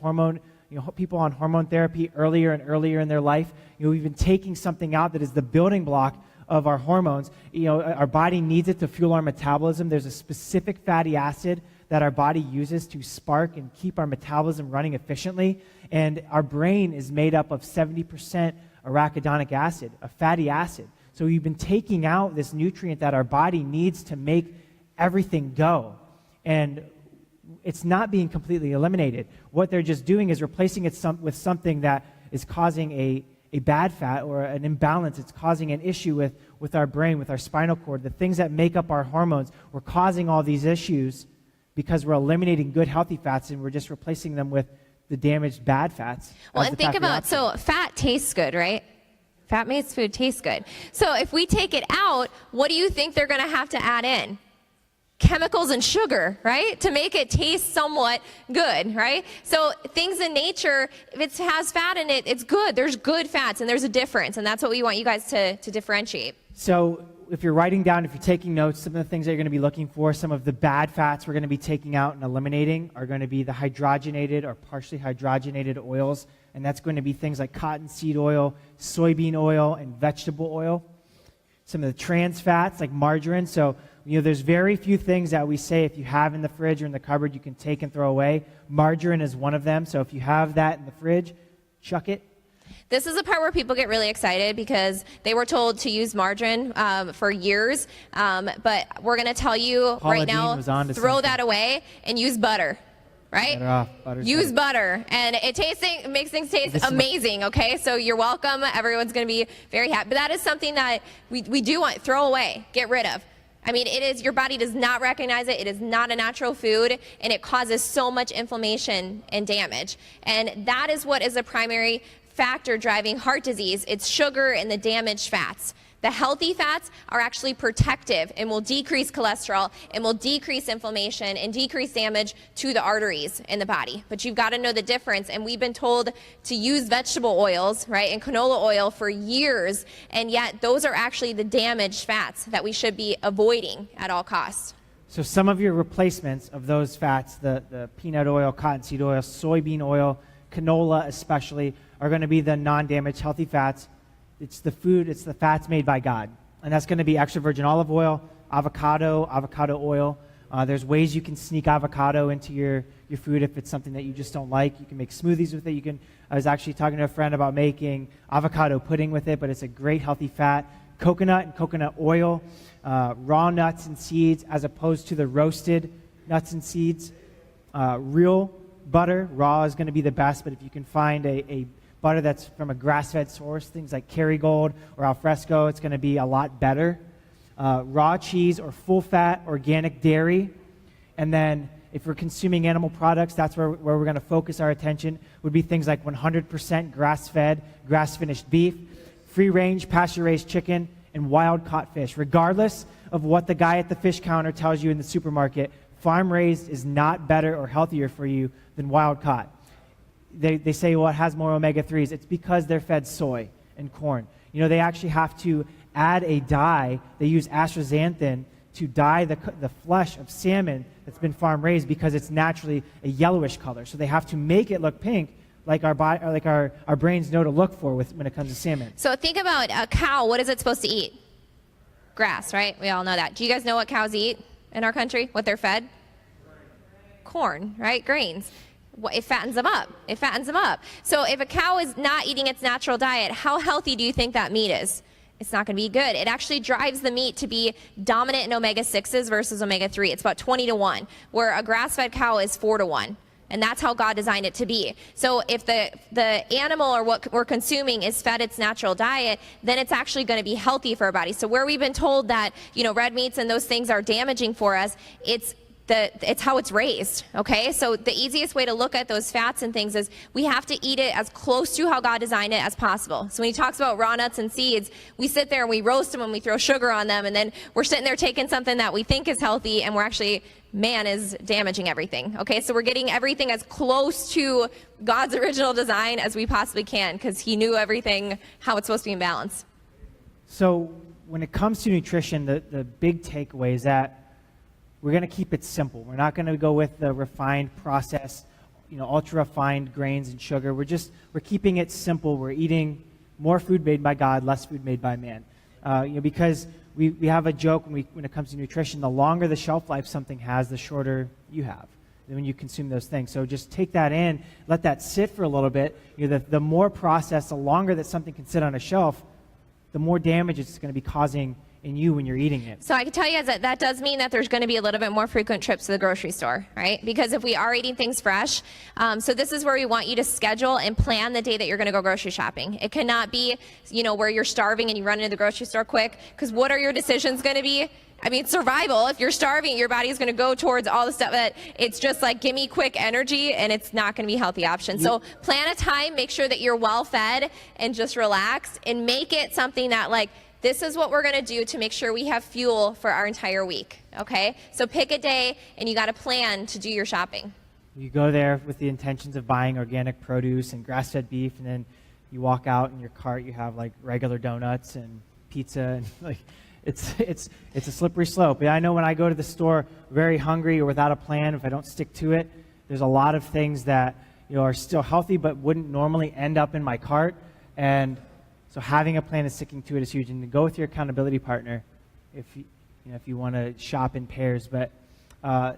[SPEAKER 2] people on hormone therapy earlier and earlier in their life. We've been taking something out that is the building block of our hormones. Our body needs it to fuel our metabolism. There's a specific fatty acid that our body uses to spark and keep our metabolism running efficiently. And our brain is made up of 70% arachidonic acid, a fatty acid. So we've been taking out this nutrient that our body needs to make everything go. And it's not being completely eliminated. What they're just doing is replacing it with something that is causing a bad fat or an imbalance. It's causing an issue with our brain, with our spinal cord. The things that make up our hormones, we're causing all these issues because we're eliminating good, healthy fats, and we're just replacing them with the damaged bad fats.
[SPEAKER 3] Well, and think about, so fat tastes good, right? Fat makes food taste good. So if we take it out, what do you think they're going to have to add in? Chemicals and sugar, right? To make it taste somewhat good, right? So things in nature, if it has fat in it, it's good. There's good fats, and there's a difference, and that's what we want you guys to differentiate.
[SPEAKER 2] So if you're writing down, if you're taking notes, some of the things that you're going to be looking for, some of the bad fats we're going to be taking out and eliminating are going to be the hydrogenated or partially hydrogenated oils, and that's going to be things like cottonseed oil, soybean oil, and vegetable oil. Some of the trans fats like margarine. So there's very few things that we say if you have in the fridge or in the cupboard you can take and throw away. Margarine is one of them. So if you have that in the fridge, chuck it.
[SPEAKER 3] This is the part where people get really excited because they were told to use margarine for years. But we're going to tell you right now, throw that away and use butter. Right? Use butter. And it makes things taste amazing, okay? So you're welcome. Everyone's going to be very happy. But that is something that we do want. Throw away. Get rid of. I mean, your body does not recognize it. It is not a natural food, and it causes so much inflammation and damage. And that is what is a primary factor driving heart disease. It's sugar and the damaged fats. The healthy fats are actually protective and will decrease cholesterol and will decrease inflammation and decrease damage to the arteries in the body. But you've got to know the difference. And we've been told to use vegetable oils, right, and canola oil for years. And yet those are actually the damaged fats that we should be avoiding at all costs.
[SPEAKER 2] So some of your replacements of those fats, the peanut oil, cottonseed oil, soybean oil, canola especially, are going to be the non-damaged healthy fats. It's the fats made by God. And that's going to be extra virgin olive oil, avocado oil. There's ways you can sneak avocado into your food if it's something that you just don't like. You can make smoothies with it. I was actually talking to a friend about making avocado pudding with it, but it's a great healthy fat. Coconut and coconut oil, raw nuts and seeds as opposed to the roasted nuts and seeds. Real butter, raw is going to be the best, but if you can find a butter that's from a grass-fed source, things like Kerrygold or Alfresco, it's going to be a lot better. Raw cheese or full-fat organic dairy. And then if we're consuming animal products, that's where we're going to focus our attention, would be things like 100% grass-fed, grass-finished beef, free-range, pasture-raised chicken, and wild-caught fish. Regardless of what the guy at the fish counter tells you in the supermarket, farm-raised is not better or healthier for you than wild-caught. They say, well, it has more omega-3s. It's because they're fed soy and corn. They actually have to add a dye. They use astaxanthin to dye the flesh of salmon that's been farm-raised because it's naturally a yellowish color. So they have to make it look pink like our brains know to look for when it comes to salmon.
[SPEAKER 3] So think about a cow. What is it supposed to eat? Grass, right? We all know that. Do you guys know what cows eat in our country? What they're fed? Corn, right? Grains. It fattens them up. So if a cow is not eating its natural diet, how healthy do you think that meat is? It's not going to be good. It actually drives the meat to be dominant in omega-6s versus omega-3. It's about 20-1, where a grass-fed cow is 4-1. And that's how God designed it to be. So if the animal or what we're consuming is fed its natural diet, then it's actually going to be healthy for our body. So where we've been told that, red meats and those things are damaging for us, it's it's how it's raised, okay? So the easiest way to look at those fats and things is we have to eat it as close to how God designed it as possible. So when he talks about raw nuts and seeds, we sit there and we roast them and we throw sugar on them, and then we're sitting there taking something that we think is healthy, and we're actually, man is damaging everything, okay? So we're getting everything as close to God's original design as we possibly can, because he knew everything, how it's supposed to be in balance.
[SPEAKER 2] So when it comes to nutrition, the big takeaway is that we're going to keep it simple. We're not going to go with the refined process, ultra refined grains and sugar. We're keeping it simple. We're eating more food made by God, less food made by man. Because we have a joke when it comes to nutrition, the longer the shelf life something has, the shorter you have when you consume those things. So just take that in, let that sit for a little bit. The more processed, the longer that something can sit on a shelf, the more damage it's going to be causing in you when you're eating it.
[SPEAKER 3] So I can tell you that does mean that there's going to be a little bit more frequent trips to the grocery store, right? Because if we are eating things fresh, so this is where we want you to schedule and plan the day that you're going to go grocery shopping. It cannot be, where you're starving and you run into the grocery store quick, because what are your decisions going to be? I mean, survival. If you're starving, your body is going to go towards all the stuff that it's just like, give me quick energy, and it's not going to be a healthy option. So plan a time, make sure that you're well fed and just relax, and make it something that this is what we're going to do to make sure we have fuel for our entire week, okay? So pick a day, and you got to plan to do your shopping.
[SPEAKER 2] You go there with the intentions of buying organic produce and grass-fed beef, and then you walk out in your cart, you have regular donuts and pizza, and it's a slippery slope. But I know when I go to the store very hungry or without a plan, if I don't stick to it, there's a lot of things that are still healthy but wouldn't normally end up in my cart. And so having a plan and sticking to it is huge. And to go with your accountability partner if you want to shop in pairs. But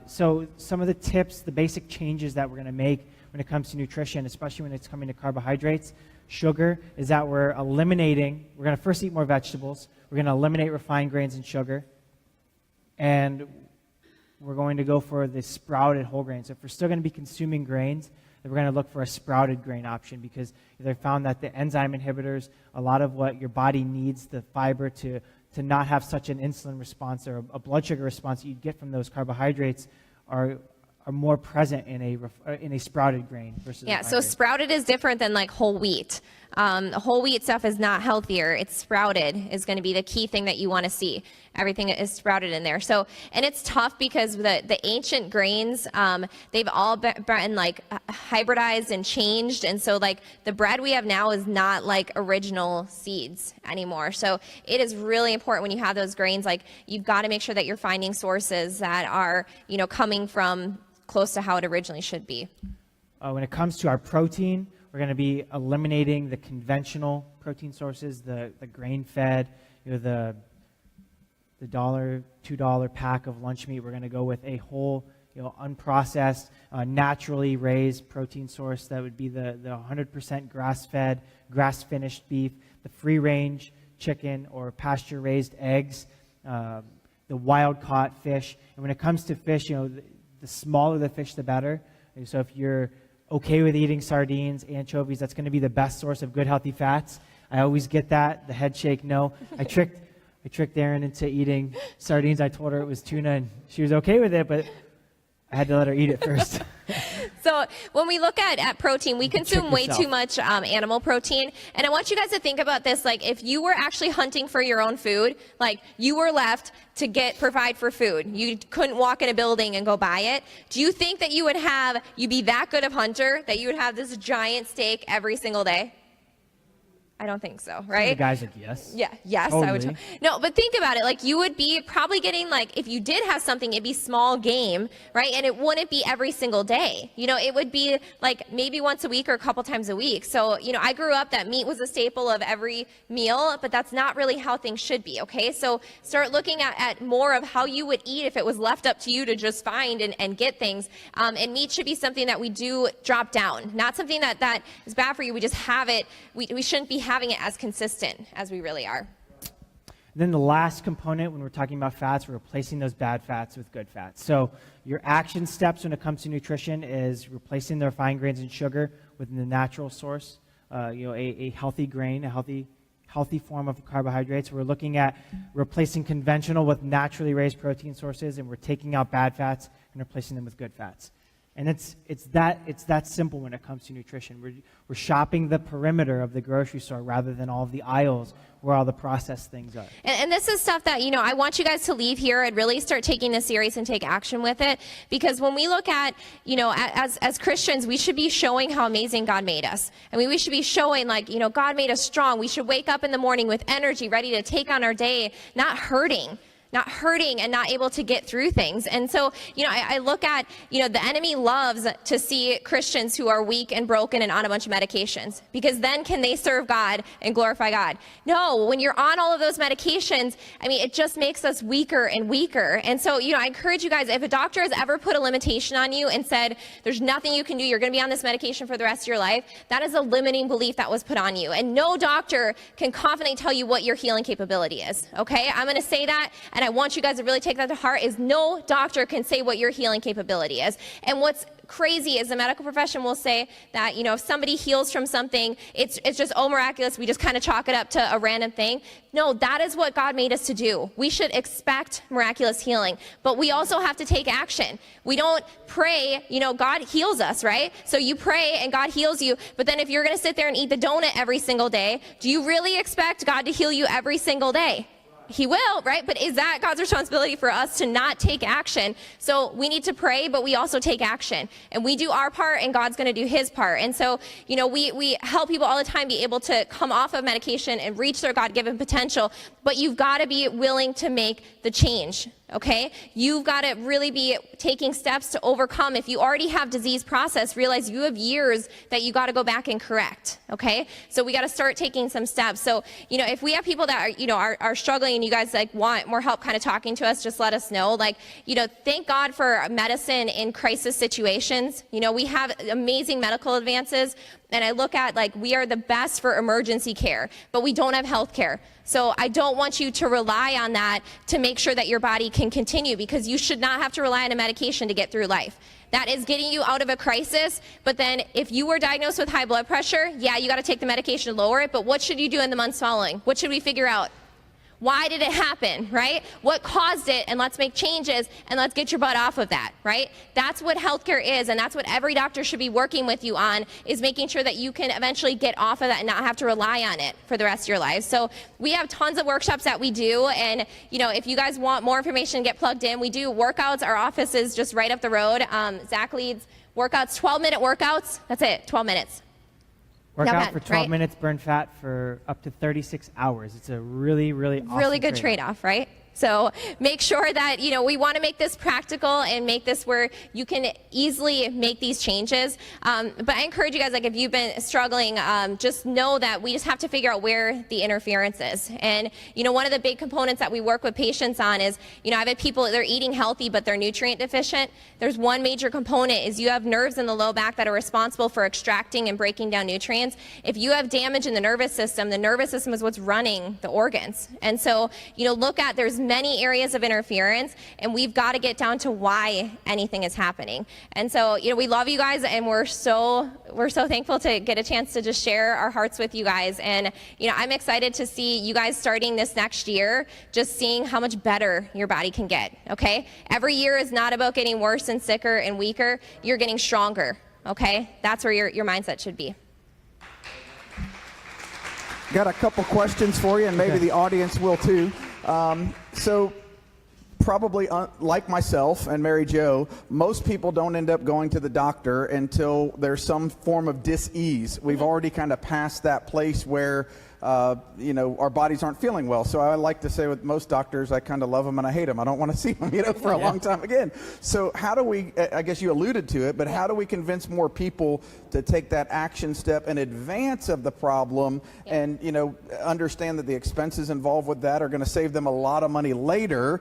[SPEAKER 2] so some of the tips, the basic changes that we're going to make when it comes to nutrition, especially when it's coming to carbohydrates, sugar, is that we're going to first eat more vegetables. We're going to eliminate refined grains and sugar. And we're going to go for the sprouted whole grains. So if we're still going to be consuming grains, then we're going to look for a sprouted grain option, because they found that the enzyme inhibitors, a lot of what your body needs, the fiber to not have such an insulin response or a blood sugar response that you'd get from those carbohydrates are more present in a sprouted grain versus
[SPEAKER 3] so sprouted is different than whole wheat. Whole wheat stuff is not healthier. It's sprouted is going to be the key thing that you want to see. Everything is sprouted in there. So, and it's tough because the ancient grains, they've all been hybridized and changed. And so the bread we have now is not original seeds anymore. So it is really important when you have those grains, you've got to make sure that you're finding sources that are, coming from close to how it originally should be.
[SPEAKER 2] When it comes to our protein, we're going to be eliminating the conventional protein sources, the grain-fed, the $1, $2 pack of lunch meat. We're going to go with a whole, unprocessed, naturally raised protein source. That would be the 100% grass-fed, grass-finished beef, the free-range chicken or pasture-raised eggs, the wild-caught fish. And when it comes to fish, the smaller the fish, the better. And so if you're okay with eating sardines, anchovies, that's going to be the best source of good, healthy fats. I always get that, the head shake no. I tricked Erin into eating sardines. I told her it was tuna, and she was okay with it, but I had to let her eat it first.
[SPEAKER 3] So when we look at protein, we consume way too much animal protein. And I want you guys to think about this, if you were actually hunting for your own food, you were left to provide for food. You couldn't walk in a building and go buy it. Do you think that you'd be that good of hunter that you would have this giant steak every single day? I don't think so, right?
[SPEAKER 2] The guy's yes.
[SPEAKER 3] Yeah, yes,
[SPEAKER 2] totally.
[SPEAKER 3] I would. No, but think about it. You would be probably getting if you did have something, it'd be small game, right? And it wouldn't be every single day. It would be maybe once a week or a couple times a week. So, I grew up that meat was a staple of every meal, but that's not really how things should be, okay? So start looking at more of how you would eat if it was left up to you to just find and get things. And meat should be something that we do drop down, not something that is bad for you. We just have it. We shouldn't be having it as consistent as we really are.
[SPEAKER 2] Then the last component when we're talking about fats, we're replacing those bad fats with good fats. So your action steps when it comes to nutrition is replacing the refined grains and sugar with the natural source, a healthy grain, a healthy form of carbohydrates. We're looking at replacing conventional with naturally raised protein sources, and we're taking out bad fats, and replacing them with good fats. And it's that simple when it comes to nutrition. We're shopping the perimeter of the grocery store rather than all of the aisles where all the processed things are.
[SPEAKER 3] And this is stuff that, I want you guys to leave here and really start taking this serious and take action with it. Because when we look at, as Christians, we should be showing how amazing God made us. I mean, we should be showing God made us strong. We should wake up in the morning with energy, ready to take on our day, not hurting and not able to get through things. And so, I look at, the enemy loves to see Christians who are weak and broken and on a bunch of medications, because then can they serve God and glorify God? No, when you're on all of those medications, it just makes us weaker and weaker. And so, I encourage you guys, if a doctor has ever put a limitation on you and said, there's nothing you can do, you're going to be on this medication for the rest of your life, that is a limiting belief that was put on you. And no doctor can confidently tell you what your healing capability is, okay? I'm going to say that, and I want you guys to really take that to heart, is no doctor can say what your healing capability is. And what's crazy is the medical profession will say that, if somebody heals from something, it's just, miraculous. We just kind of chalk it up to a random thing. No, that is what God made us to do. We should expect miraculous healing, but we also have to take action. We don't pray, God heals us, right? So you pray and God heals you, but then if you're going to sit there and eat the donut every single day, do you really expect God to heal you every single day? He will, right? But is that God's responsibility for us to not take action? So we need to pray, but we also take action. And we do our part, and God's going to do his part. And so, we help people all the time be able to come off of medication and reach their God-given potential, but you've got to be willing to make the change. Okay? You've got to really be taking steps to overcome. If you already have disease process, realize you have years that you got to go back and correct. Okay? So we got to start taking some steps. So, if we have people that are struggling and you guys want more help kind of talking to us, just let us know. Thank God for medicine in crisis situations. We have amazing medical advances. And I look at we are the best for emergency care, but we don't have health care. So I don't want you to rely on that to make sure that your body can continue, because you should not have to rely on a medication to get through life. That is getting you out of a crisis. But then if you were diagnosed with high blood pressure, yeah, you got to take the medication to lower it. But what should you do in the months following? What should we figure out? Why did it happen, right? What caused it? And let's make changes, and let's get your butt off of that, right? That's what healthcare is, and that's what every doctor should be working with you on, is making sure that you can eventually get off of that and not have to rely on it for the rest of your lives. So we have tons of workshops that we do, and if you guys want more information, get plugged in. We do workouts. Our office is just right up the road. Zach leads workouts, 12-minute workouts. That's it, 12 minutes.
[SPEAKER 2] Work out for 12 minutes, burn fat for up to 36 hours. It's a really, really awesome
[SPEAKER 3] really good trade-off, right? So make sure that, we want to make this practical and make this where you can easily make these changes. But I encourage you guys, if you've been struggling, just know that we just have to figure out where the interference is. And, one of the big components that we work with patients on is, I've had people, they're eating healthy, but they're nutrient deficient. There's one major component is you have nerves in the low back that are responsible for extracting and breaking down nutrients. If you have damage in the nervous system is what's running the organs. And so, look at, there's many areas of interference, and we've got to get down to why anything is happening. And so, we love you guys, and we're so thankful to get a chance to just share our hearts with you guys. And, I'm excited to see you guys starting this next year, just seeing how much better your body can get, okay? Every year is not about getting worse and sicker and weaker. You're getting stronger, okay? That's where your mindset should be.
[SPEAKER 1] Got a couple questions for you, and maybe the audience will too. So probably like myself and Mary Jo, most people don't end up going to the doctor until there's some form of dis-ease. We've already kind of passed that place where our bodies aren't feeling well. So I like to say with most doctors, I kind of love them and I hate them. I don't want to see them, for a long time again. So how do we, I guess you alluded to it, but how do we convince more people to take that action step in advance of the problem and, understand that the expenses involved with that are going to save them a lot of money later,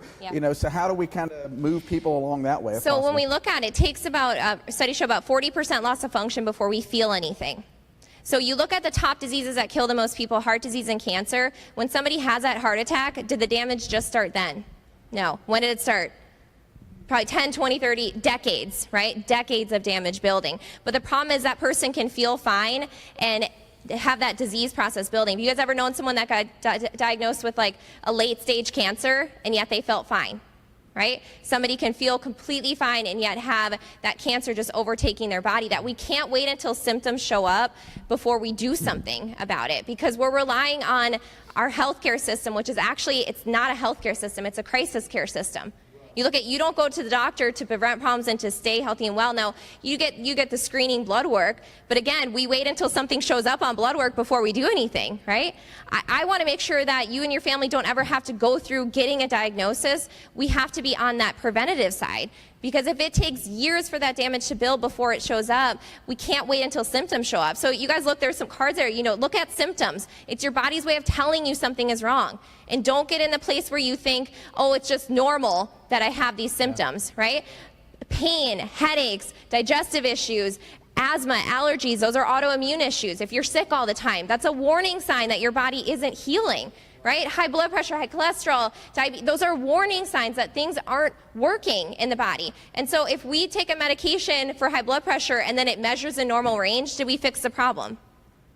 [SPEAKER 1] so how do we kind of move people along that way?
[SPEAKER 3] So when we look at it, it takes about, studies show about 40% loss of function before we feel anything. So you look at the top diseases that kill the most people, heart disease and cancer. When somebody has that heart attack, did the damage just start then? No. When did it start? Probably 10, 20, 30 decades, right? Decades of damage building. But the problem is that person can feel fine and have that disease process building. Have you guys ever known someone that got diagnosed with a late stage cancer and yet they felt fine? right? Somebody can feel completely fine and yet have that cancer just overtaking their body, that we can't wait until symptoms show up before we do something about it, because we're relying on our healthcare system, which is actually, it's not a healthcare system, it's a crisis care system. You don't go to the doctor to prevent problems and to stay healthy and well. Now, you get the screening blood work, but again, we wait until something shows up on blood work before we do anything, right? I want to make sure that you and your family don't ever have to go through getting a diagnosis. We have to be on that preventative side, because if it takes years for that damage to build before it shows up, we can't wait until symptoms show up. So you guys look, there's some cards there, look at symptoms. It's your body's way of telling you something is wrong. And don't get in the place where you think, oh, it's just normal that I have these symptoms, right? Pain, headaches, digestive issues, asthma, allergies, those are autoimmune issues. If you're sick all the time, that's a warning sign that your body isn't healing, right? High blood pressure, high cholesterol, diabetes, those are warning signs that things aren't working in the body. And so if we take a medication for high blood pressure and then it measures the normal range, did we fix the problem?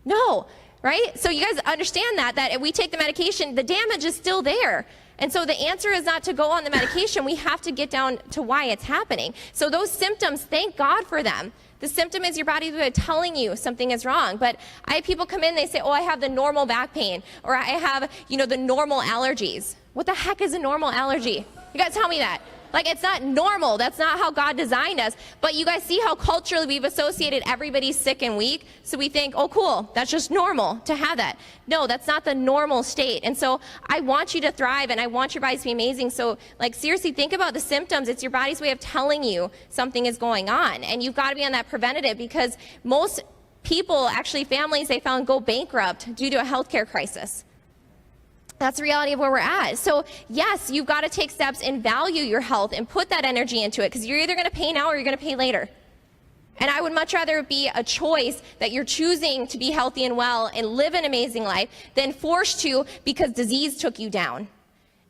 [SPEAKER 3] No, right? So you guys understand that if we take the medication, the damage is still there. And so the answer is not to go on the medication. We have to get down to why it's happening. So those symptoms, thank God for them. The symptom is your body's way of telling you something is wrong. But I have people come in, they say, oh, I have the normal back pain, or I have, the normal allergies. What the heck is a normal allergy? You guys tell me that. Like, it's not normal. That's not how God designed us. But you guys see how culturally we've associated everybody's sick and weak? So we think, oh, cool, that's just normal to have that. No, that's not the normal state. And so I want you to thrive, and I want your bodies to be amazing. So, seriously, think about the symptoms. It's your body's way of telling you something is going on. And you've got to be on that preventative, because most people, actually families, they found go bankrupt due to a healthcare crisis. That's the reality of where we're at. So yes, you've got to take steps and value your health and put that energy into it, because you're either going to pay now or you're going to pay later. And I would much rather it be a choice that you're choosing to be healthy and well and live an amazing life than forced to because disease took you down.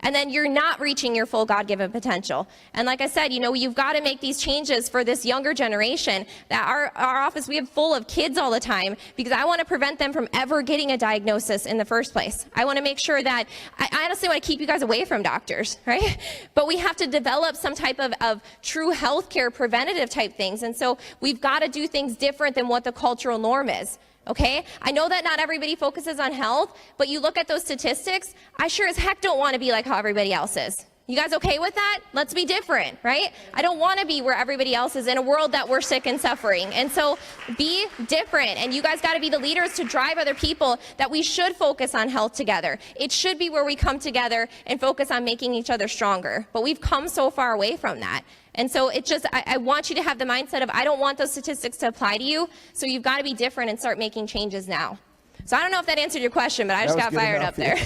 [SPEAKER 3] And then you're not reaching your full God-given potential. And like I said, you've got to make these changes for this younger generation. That our office, we have full of kids all the time, because I want to prevent them from ever getting a diagnosis in the first place. I want to make sure that, I honestly want to keep you guys away from doctors, right? But we have to develop some type of true healthcare preventative type things. And so we've got to do things different than what the cultural norm is. Okay? I know that not everybody focuses on health, but you look at those statistics, I sure as heck don't want to be like how everybody else is. You guys okay with that? Let's be different, right? I don't want to be where everybody else is in a world that we're sick and suffering. And so be different. And you guys got to be the leaders to drive other people that we should focus on health together. It should be where we come together and focus on making each other stronger. But we've come so far away from that. And so I want you to have the mindset of, I don't want those statistics to apply to you. So you've got to be different and start making changes now. So I don't know if that answered your question, but I just got fired up there.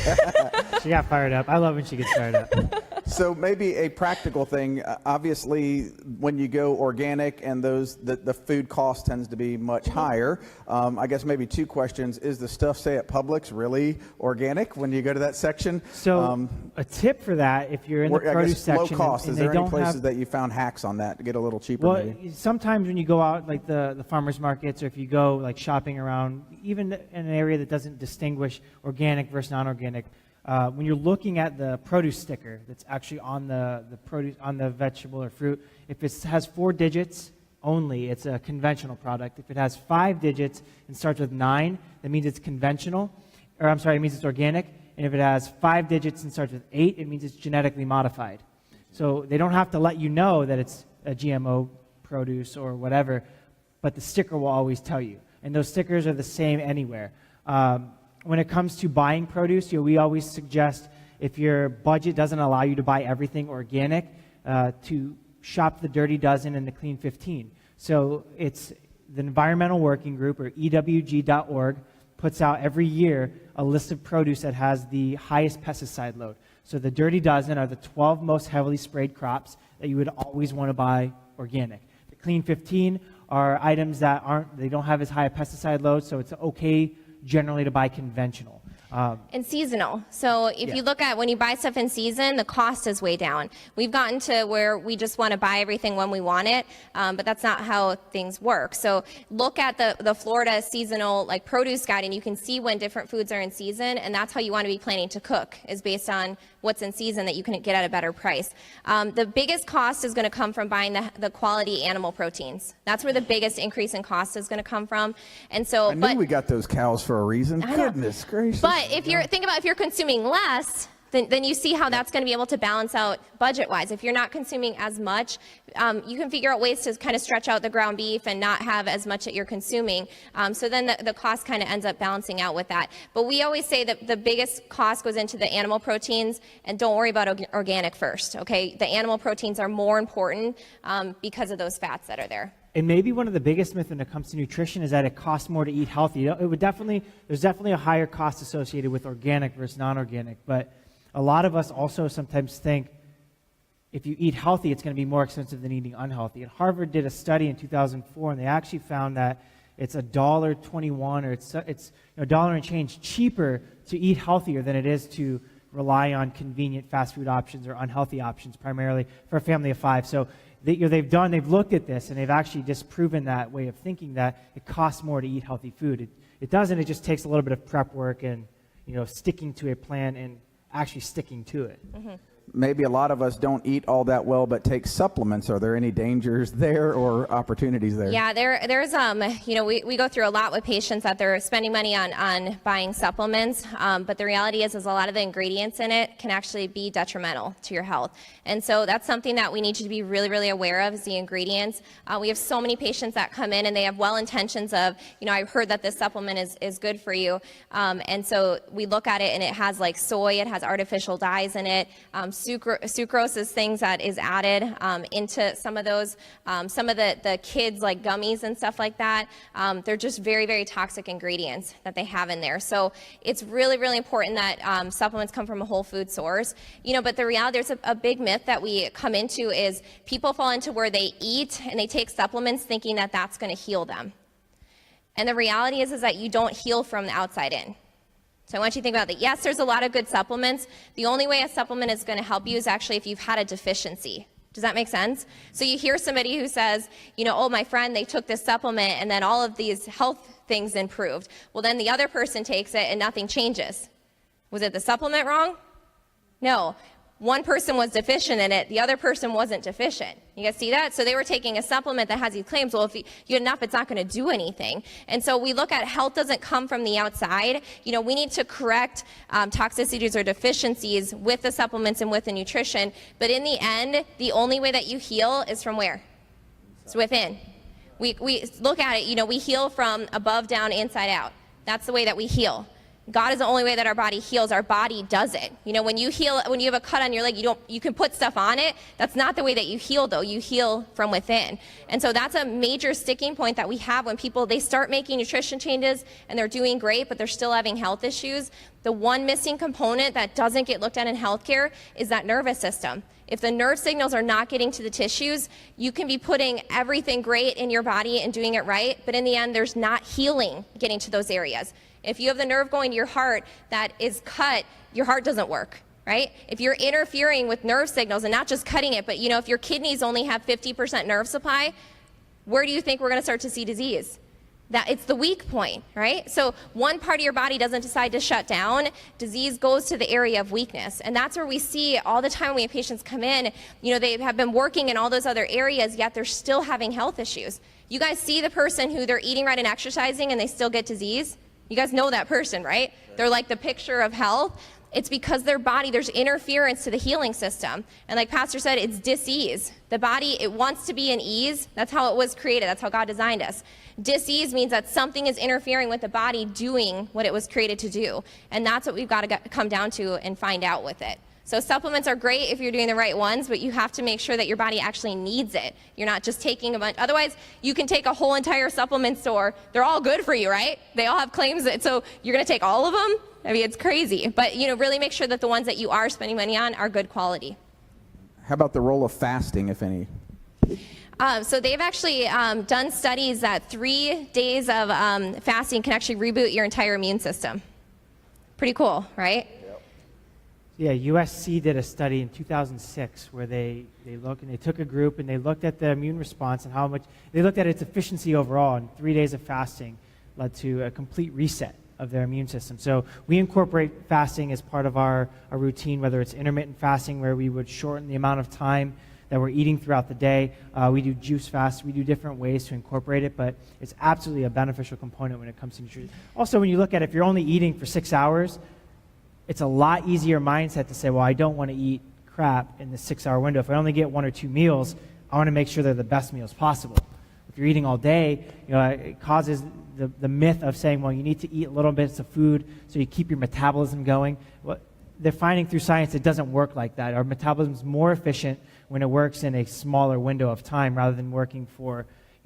[SPEAKER 2] She got fired up. I love when she gets fired up.
[SPEAKER 1] So maybe a practical thing, obviously when you go organic and the food cost tends to be much higher. I guess maybe two questions. Is the stuff, say at Publix, really organic when you go to that section?
[SPEAKER 2] So a tip for that, if you're in the produce section,
[SPEAKER 1] low cost,
[SPEAKER 2] and
[SPEAKER 1] is there any places that you found hacks on that to get a little cheaper?
[SPEAKER 2] Well,
[SPEAKER 1] maybe?
[SPEAKER 2] Sometimes when you go out like the farmers markets, or if you go like shopping around, even in an area that doesn't distinguish organic versus non-organic, when you're looking at the produce sticker that's actually on the produce, on the vegetable or fruit, if it has 4 digits only, it's a conventional product. If it has 5 digits and starts with 9, that means it's conventional, or I'm sorry, it means it's organic. And if it has 5 digits and starts with 8, it means it's genetically modified. So they don't have to let you know that it's a GMO produce or whatever, but the sticker will always tell you. And those stickers are the same anywhere. When it comes to buying produce, we always suggest, if your budget doesn't allow you to buy everything organic, to shop the Dirty Dozen and the Clean 15. So it's the Environmental Working Group, or EWG.org, puts out every year a list of produce that has the highest pesticide load. So the Dirty Dozen are the 12 most heavily sprayed crops that you would always want to buy organic. The Clean 15 are items that they don't have as high a pesticide load, so it's okay generally to buy conventional.
[SPEAKER 3] And seasonal. So if you look at when you buy stuff in season, the cost is way down. We've gotten to where we just want to buy everything when we want it, but that's not how things work. So look at the Florida seasonal like produce guide, and you can see when different foods are in season, and that's how you want to be planning to cook, is based on what's in season that you can get at a better price. The biggest cost is going to come from buying the quality animal proteins. That's where the biggest increase in cost is going to come from. And so,
[SPEAKER 1] I knew we got those cows for a reason. Goodness gracious.
[SPEAKER 3] But if you're consuming less, then you see how that's going to be able to balance out budget-wise. If you're not consuming as much, you can figure out ways to kind of stretch out the ground beef and not have as much that you're consuming. So then the cost kind of ends up balancing out with that. But we always say that the biggest cost goes into the animal proteins, and don't worry about organic first, okay? The animal proteins are more important because of those fats that are there.
[SPEAKER 2] And maybe one of the biggest myths when it comes to nutrition is that it costs more to eat healthy. There's definitely a higher cost associated with organic versus non-organic, but a lot of us also sometimes think if you eat healthy, it's going to be more expensive than eating unhealthy. And Harvard did a study in 2004, and they actually found that it's $1.21, or it's $1 and change cheaper to eat healthier than it is to rely on convenient fast food options or unhealthy options, primarily for a family of 5. So they've looked at this, and they've actually disproven that way of thinking, that it costs more to eat healthy food. It doesn't. It just takes a little bit of prep work and sticking to a plan and actually sticking to it.
[SPEAKER 3] Mm-hmm.
[SPEAKER 1] Maybe a lot of us don't eat all that well, but take supplements. Are there any dangers there or opportunities there?
[SPEAKER 3] Yeah, there's we go through a lot with patients that they're spending money on buying supplements, but the reality is a lot of the ingredients in it can actually be detrimental to your health. And so that's something that we need you to be really, really aware of, is the ingredients. We have so many patients that come in and they have well intentions of, I've heard that this supplement is good for you. And so we look at it and it has like soy, it has artificial dyes in it. Sucrose is things that is added into some of those, some of the kids like gummies and stuff like that. They're just very, very toxic ingredients that they have in there. So it's really, really important that supplements come from a whole food source. But the reality, there's a big myth that we come into is people fall into where they eat and they take supplements thinking that that's going to heal them. And the reality is that you don't heal from the outside in. So I want you to think about that. Yes, there's a lot of good supplements. The only way a supplement is going to help you is actually if you've had a deficiency. Does that make sense? So you hear somebody who says, my friend, they took this supplement and then all of these health things improved. Well, then the other person takes it and nothing changes. Was it the supplement wrong? No. One person was deficient in it, the other person wasn't deficient. You guys see that? So they were taking a supplement that has these claims, well, if you get enough, it's not going to do anything. And so we look at health doesn't come from the outside. We need to correct toxicities or deficiencies with the supplements and with the nutrition. But in the end, the only way that you heal is from where? It's within. We look at it, we heal from above, down, inside out. That's the way that we heal. God is the only way that our body heals. Our body does it. When you heal, when you have a cut on your leg, you can put stuff on it. That's not the way that you heal, though. You heal from within. And so that's a major sticking point that we have when people, they start making nutrition changes and they're doing great, but they're still having health issues. The one missing component that doesn't get looked at in healthcare is that nervous system. If the nerve signals are not getting to the tissues, you can be putting everything great in your body and doing it right, but in the end, there's not healing getting to those areas. If you have the nerve going to your heart that is cut, your heart doesn't work, right? If you're interfering with nerve signals and not just cutting it, but if your kidneys only have 50% nerve supply, where do you think we're going to start to see disease? That it's the weak point, right? So one part of your body doesn't decide to shut down, disease goes to the area of weakness. And that's where we see all the time when we have patients come in, they have been working in all those other areas, yet they're still having health issues. You guys see the person who they're eating right and exercising and they still get disease? You guys know that person, right? They're like the picture of health. It's because their body, there's interference to the healing system. And like Pastor said, it's dis-ease. The body, it wants to be in ease. That's how it was created. That's how God designed us. Dis-ease means that something is interfering with the body doing what it was created to do. And that's what we've got to come down to and find out with it. So supplements are great if you're doing the right ones, but you have to make sure that your body actually needs it. You're not just taking a bunch. Otherwise, you can take a whole entire supplement store. They're all good for you, right? They all have claims so you're going to take all of them? I mean, it's crazy. But, really make sure that the ones that you are spending money on are good quality.
[SPEAKER 1] How about the role of fasting, if any?
[SPEAKER 3] So they've actually done studies that 3 days of fasting can actually reboot your entire immune system. Pretty cool, right?
[SPEAKER 2] Yeah, USC did a study in 2006 where they looked and they took a group and they looked at the immune response and how much they looked at its efficiency overall, and 3 days of fasting led to a complete reset of their immune system. So we incorporate fasting as part of our routine, whether it's intermittent fasting where we would shorten the amount of time that we're eating throughout the day. We do juice fast. We do different ways to incorporate it, but it's absolutely a beneficial component when it comes to nutrition. Also, when you look at if you're only eating for 6 hours, it's a lot easier mindset to say, well, I don't want to eat crap in the 6-hour window. If I only get 1 or 2 meals, I want to make sure they're the best meals possible. If you're eating all day, it causes the myth of saying, well, you need to eat little bits of food so you keep your metabolism going. Well, they're finding through science it doesn't work like that. Our metabolism is more efficient when it works in a smaller window of time rather than working for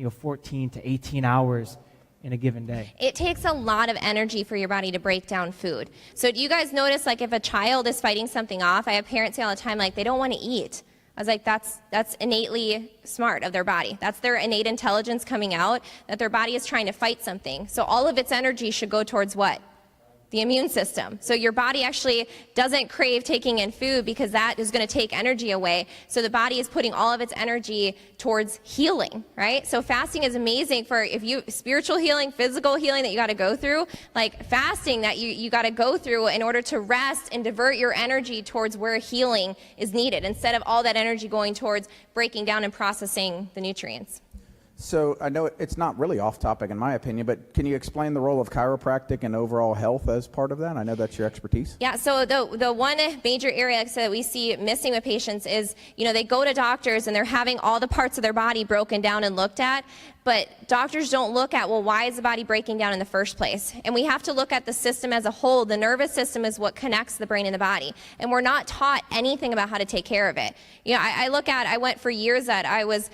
[SPEAKER 2] 14 to 18 hours in a given day.
[SPEAKER 3] It takes a lot of energy for your body to break down food. So do you guys notice, like, if a child is fighting something off, I have parents say all the time, like, they don't want to eat. I was like, that's innately smart of their body. That's their innate intelligence coming out, that their body is trying to fight something. So all of its energy should go towards what? The immune system. So your body actually doesn't crave taking in food because that is going to take energy away. So the body is putting all of its energy towards healing, right? So fasting is amazing for if you spiritual healing, physical healing that you got to go through, like fasting that you got to go through in order to rest and divert your energy towards where healing is needed instead of all that energy going towards breaking down and processing the nutrients.
[SPEAKER 1] So I know it's not really off topic in my opinion, but can you explain the role of chiropractic and overall health as part of that? I know that's your expertise.
[SPEAKER 3] Yeah, so the one major area, like I said, that we see missing with patients is, they go to doctors and they're having all the parts of their body broken down and looked at, but doctors don't look at, well, why is the body breaking down in the first place? And we have to look at the system as a whole. The nervous system is what connects the brain and the body, and we're not taught anything about how to take care of it. I went for years that I was,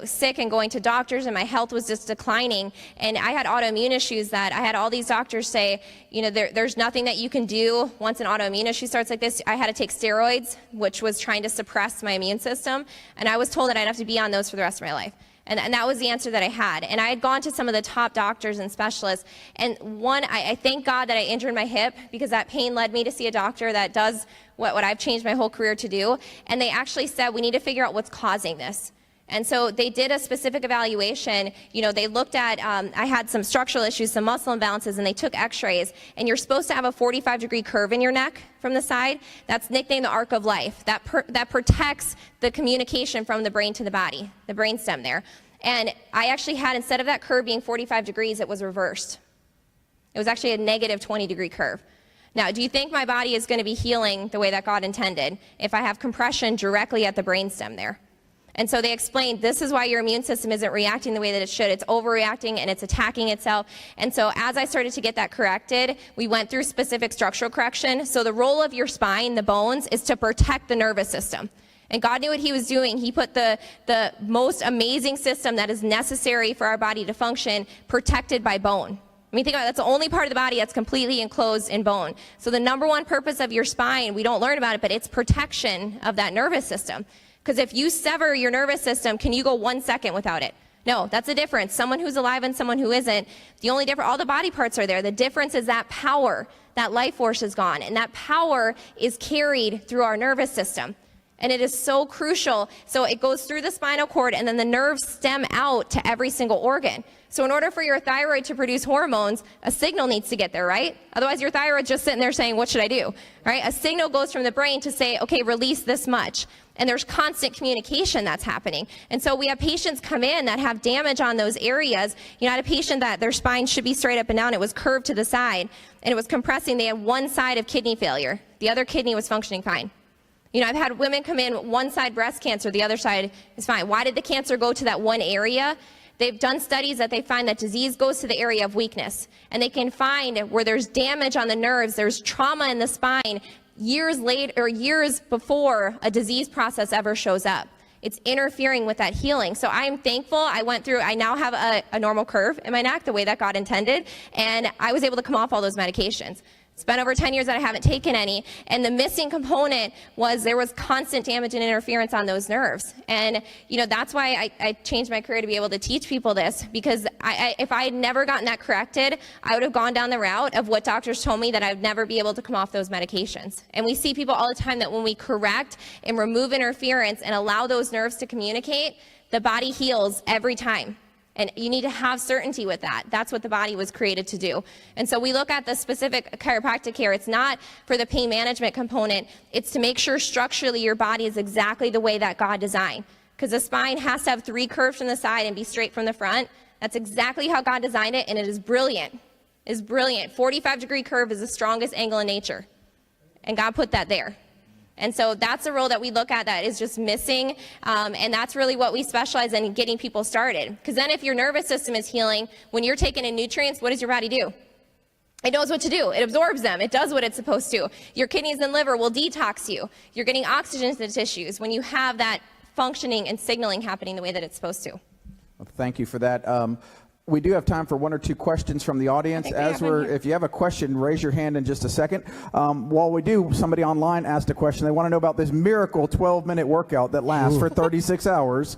[SPEAKER 3] sick and going to doctors, and my health was just declining, and I had autoimmune issues that I had all these doctors say, there's nothing that you can do once an autoimmune issue starts like this. I had to take steroids, which was trying to suppress my immune system, and I was told that I'd have to be on those for the rest of my life. And that was the answer that I had. And I had gone to some of the top doctors and specialists. And I thank God that I injured my hip, because that pain led me to see a doctor that does what I've changed my whole career to do. And they actually said, we need to figure out what's causing this. And so they did a specific evaluation. They looked at, I had some structural issues, some muscle imbalances, and they took x-rays. And you're supposed to have a 45-degree curve in your neck from the side. That's nicknamed the arc of life. That protects the communication from the brain to the body, the brainstem there. And I actually had, instead of that curve being 45 degrees, it was reversed. It was actually a negative 20-degree curve. Now, do you think my body is going to be healing the way that God intended if I have compression directly at the brainstem there? And so they explained, this is why your immune system isn't reacting the way that it should. It's overreacting and it's attacking itself. And so as I started to get that corrected, we went through specific structural correction. So the role of your spine, the bones, is to protect the nervous system. And God knew what he was doing. He put the most amazing system that is necessary for our body to function protected by bone. I mean, think about it, that's the only part of the body that's completely enclosed in bone. So the number one purpose of your spine, we don't learn about it, but it's protection of that nervous system. Because if you sever your nervous system, can you go 1 second without it? No, that's the difference. Someone who's alive and someone who isn't. The only difference, all the body parts are there. The difference is that power, that life force is gone. And that power is carried through our nervous system. And it is so crucial. So it goes through the spinal cord, and then the nerves stem out to every single organ. So in order for your thyroid to produce hormones, a signal needs to get there, right? Otherwise, your thyroid's just sitting there saying, what should I do? Right? A signal goes from the brain to say, okay, release this much. And there's constant communication that's happening. And so we have patients come in that have damage on those areas. I had a patient that their spine should be straight up and down. It was curved to the side, and it was compressing. They had one side of kidney failure. The other kidney was functioning fine. I've had women come in, one side breast cancer, the other side is fine. Why did the cancer go to that one area? They've done studies that they find that disease goes to the area of weakness. And they can find where there's damage on the nerves, there's trauma in the spine years later or years before a disease process ever shows up. It's interfering with that healing. So I'm thankful I now have a normal curve in my neck, the way that God intended, and I was able to come off all those medications. It's been over 10 years that I haven't taken any, and the missing component was there was constant damage and interference on those nerves. And that's why I changed my career to be able to teach people this, because if I had never gotten that corrected, I would have gone down the route of what doctors told me that I would never be able to come off those medications. And we see people all the time that when we correct and remove interference and allow those nerves to communicate, the body heals every time. And you need to have certainty with that. That's what the body was created to do. And so we look at the specific chiropractic care. It's not for the pain management component. It's to make sure structurally your body is exactly the way that God designed. Because the spine has to have 3 curves from the side and be straight from the front. That's exactly how God designed it, and it is brilliant. It's brilliant. 45-degree curve is the strongest angle in nature. And God put that there. And so that's a role that we look at that is just missing, and that's really what we specialize in getting people started. Because then if your nervous system is healing, when you're taking in nutrients, what does your body do? It knows what to do. It absorbs them. It does what it's supposed to. Your kidneys and liver will detox you. You're getting oxygen to the tissues when you have that functioning and signaling happening the way that it's supposed to.
[SPEAKER 1] Well, thank you for that. We do have time for 1 or 2 questions from the audience. If you have a question, raise your hand in just a second. While we do, somebody online asked a question. They want to know about this miracle 12-minute workout that lasts for 36 hours.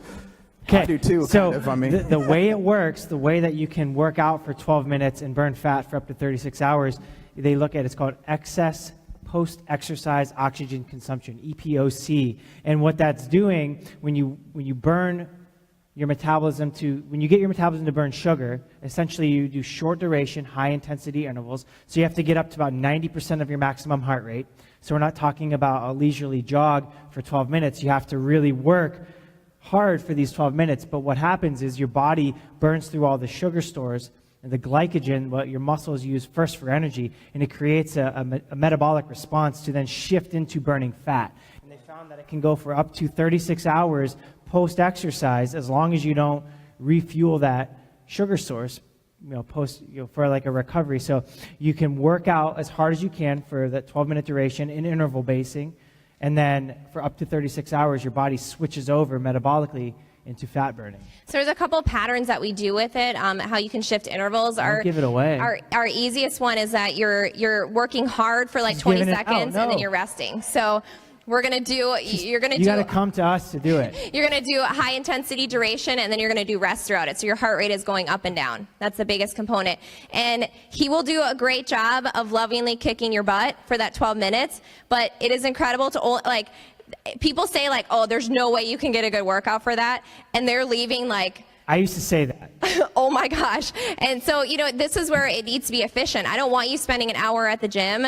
[SPEAKER 2] Okay.
[SPEAKER 1] I do too,
[SPEAKER 2] so
[SPEAKER 1] kind of, I mean.
[SPEAKER 2] The way it works, the way that you can work out for 12 minutes and burn fat for up to 36 hours, they look at it's called excess post-exercise oxygen consumption, EPOC. And what that's doing when you burn your metabolism when you get your metabolism to burn sugar, essentially you do short duration, high intensity intervals. So you have to get up to about 90% of your maximum heart rate. So we're not talking about a leisurely jog for 12 minutes. You have to really work hard for these 12 minutes. But what happens is your body burns through all the sugar stores and the glycogen, what your muscles use first for energy, and it creates a metabolic response to then shift into burning fat. And they found that it can go for up to 36 hours post-exercise, as long as you don't refuel that sugar source, for like a recovery. So you can work out as hard as you can for that 12-minute duration in interval basing, and then for up to 36 hours, your body switches over metabolically into fat burning.
[SPEAKER 3] So there's a couple patterns that we do with it, how you can shift intervals.
[SPEAKER 2] Don't give it away.
[SPEAKER 3] Our easiest one is that you're working hard for like 20 seconds and then you're resting. So we're going to do, you got
[SPEAKER 2] to come to us to do it.
[SPEAKER 3] You're going to do a high intensity duration, and then you're going to do rest throughout it. So your heart rate is going up and down. That's the biggest component. And he will do a great job of lovingly kicking your butt for that 12 minutes. But it is incredible to, people say oh, there's no way you can get a good workout for that. And they're leaving
[SPEAKER 2] I used to say that.
[SPEAKER 3] Oh my gosh. And so, this is where it needs to be efficient. I don't want you spending an hour at the gym.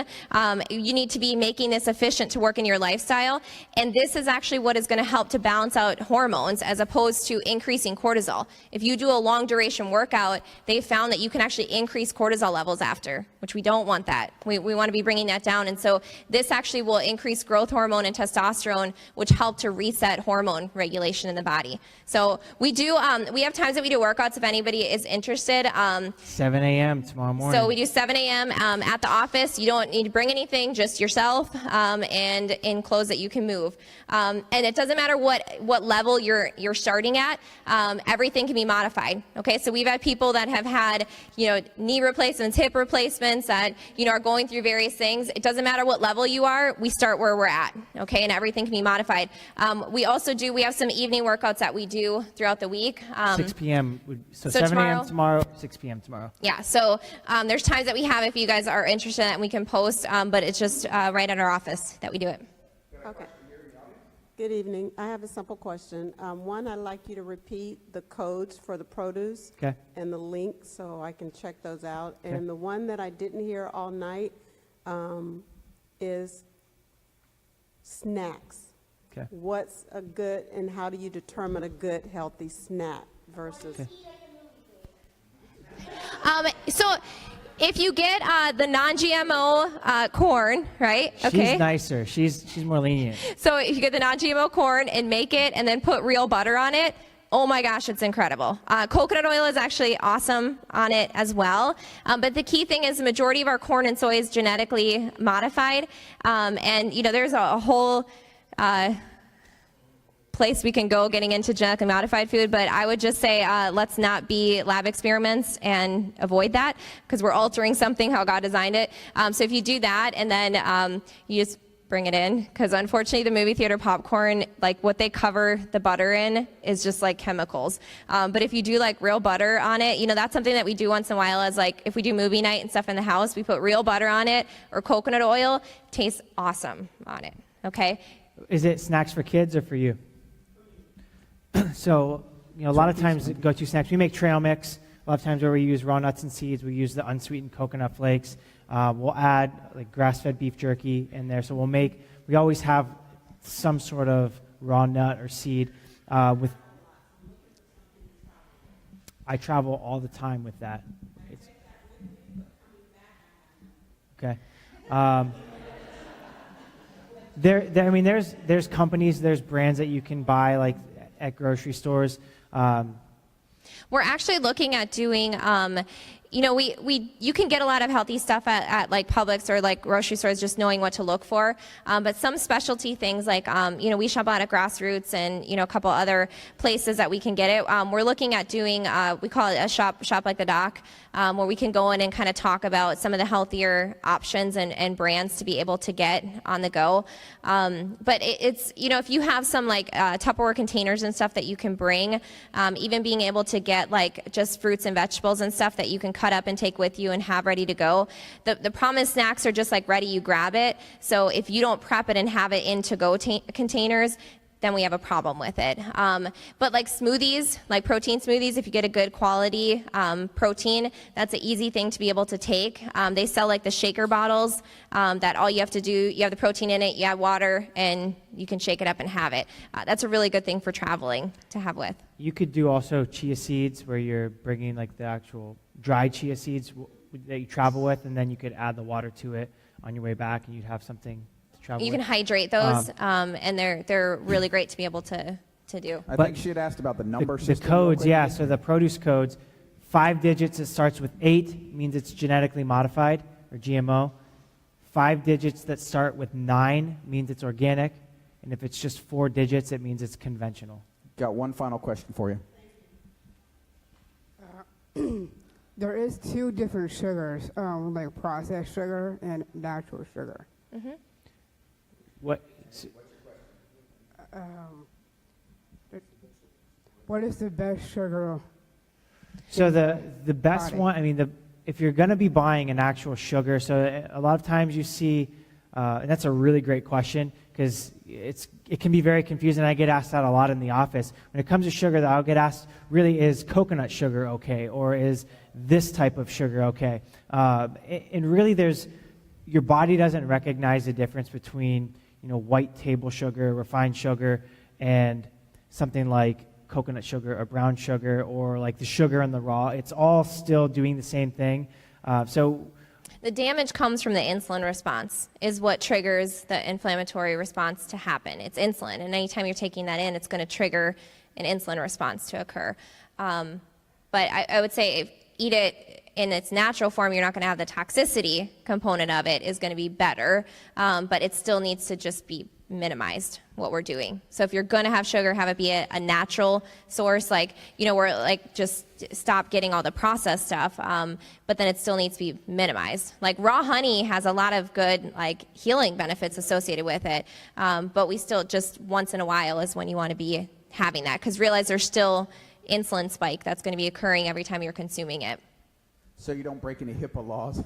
[SPEAKER 3] You need to be making this efficient to work in your lifestyle. And this is actually what is going to help to balance out hormones as opposed to increasing cortisol. If you do a long duration workout, they found that you can actually increase cortisol levels after, which we don't want that. We want to be bringing that down. And so this actually will increase growth hormone and testosterone, which help to reset hormone regulation in the body. So we have times that we do workouts if anybody is interested.
[SPEAKER 2] 7 a.m. tomorrow morning.
[SPEAKER 3] So we do 7 a.m. At the office. You don't need to bring anything, just yourself and in clothes that you can move. And it doesn't matter what level you're starting at. Everything can be modified. Okay, so we've had people that have had knee replacements, hip replacements that are going through various things. It doesn't matter what level you are. We start where we're at. Okay, and everything can be modified. We have some evening workouts that we do throughout the week.
[SPEAKER 2] 6 p.m. So 7 a.m. tomorrow, 6 p.m. tomorrow.
[SPEAKER 3] Yeah, so there's times that we have if you guys are interested in that we can post, but it's just right at our office that we do it.
[SPEAKER 4] Okay. Good evening. I have a simple question. One, I'd like you to repeat the codes for the produce and the links so I can check those out. Okay. And the one that I didn't hear all night is snacks. Okay. What's a good, and how do you determine a good, healthy snack versus? Okay.
[SPEAKER 3] So if you get the non-GMO corn, right? Okay.
[SPEAKER 2] She's nicer. She's more lenient.
[SPEAKER 3] So if you get the non-GMO corn and make it and then put real butter on it, oh my gosh, it's incredible. Coconut oil is actually awesome on it as well. But the key thing is the majority of our corn and soy is genetically modified. And there's a whole place we can go getting into genetically modified food, but I would just say let's not be lab experiments and avoid that, because we're altering something how God designed it. So if you do that, and then you just bring it in, because unfortunately the movie theater popcorn, like what they cover the butter in is just like chemicals. But if you do like real butter on it, that's something that we do once in a while, as like if we do movie night and stuff in the house, we put real butter on it or coconut oil. Tastes awesome on it. Okay.
[SPEAKER 2] Is it snacks for kids or for you? So, a lot of times go-to snacks, we make trail mix. A lot of times where we use raw nuts and seeds, we use the unsweetened coconut flakes. We'll add like grass-fed beef jerky in there. So we always have some sort of raw nut or seed. I travel all the time with that. Okay. There's companies, there's brands that you can buy like at grocery stores.
[SPEAKER 3] We're actually looking at doing, you can get a lot of healthy stuff at like Publix or like grocery stores, just knowing what to look for. But some specialty things like, we shop out at Grassroots and, a couple other places that we can get it. We're looking at doing, we call it a shop like the doc, where we can go in and kind of talk about some of the healthier options and brands to be able to get on the go. But it's, if you have some like Tupperware containers and stuff that you can bring, even being able to get like just fruits and vegetables and stuff that you can cut up and take with you and have ready to go. The problem is snacks are just like ready, you grab it. So if you don't prep it and have it in to-go containers, then we have a problem with it. But like smoothies, like protein smoothies, if you get a good quality protein, that's an easy thing to be able to take. They sell like the shaker bottles that all you have to do, you have the protein in it, you add water, and you can shake it up and have it. That's a really good thing for traveling to have with.
[SPEAKER 2] You could do also chia seeds, where you're bringing like the actual dried chia seeds that you travel with, and then you could add the water to it on your way back, and you'd have something to travel
[SPEAKER 3] You
[SPEAKER 2] with.
[SPEAKER 3] can hydrate those, and they're really great to be able to do.
[SPEAKER 1] I think she had asked about the number system.
[SPEAKER 2] The codes, yeah, so the produce codes, 5 digits, it starts with 8, means it's genetically modified, or GMO. 5 digits that start with 9 means it's organic, and if it's just 4 digits, it means it's conventional.
[SPEAKER 1] Got one final question for you.
[SPEAKER 5] There is 2 different sugars, like processed sugar and natural sugar.
[SPEAKER 3] Mm-hmm.
[SPEAKER 5] What is the best sugar?
[SPEAKER 2] So the best one, if you're going to be buying an actual sugar, so a lot of times you see, and that's a really great question, because it can be very confusing. I get asked that a lot in the office. When it comes to sugar, I'll get asked, really, is coconut sugar okay, or is this type of sugar okay? And really, your body doesn't recognize the difference between white table sugar, refined sugar, and something like coconut sugar or brown sugar, or like the sugar in the raw. It's all still doing the same thing.
[SPEAKER 3] The damage comes from the insulin response, is what triggers the inflammatory response to happen. It's insulin, and anytime you're taking that in, it's going to trigger an insulin response to occur. But I would say eat it in its natural form. You're not going to have the toxicity component of it is going to be better, but it still needs to just be minimized, what we're doing. So if you're going to have sugar, have it be a natural source, where just stop getting all the processed stuff, but then it still needs to be minimized. Like raw honey has a lot of good healing benefits associated with it, but we still just once in a while is when you want to be having that, because realize there's still insulin spike that's going to be occurring every time you're consuming it.
[SPEAKER 1] So you don't break any HIPAA laws.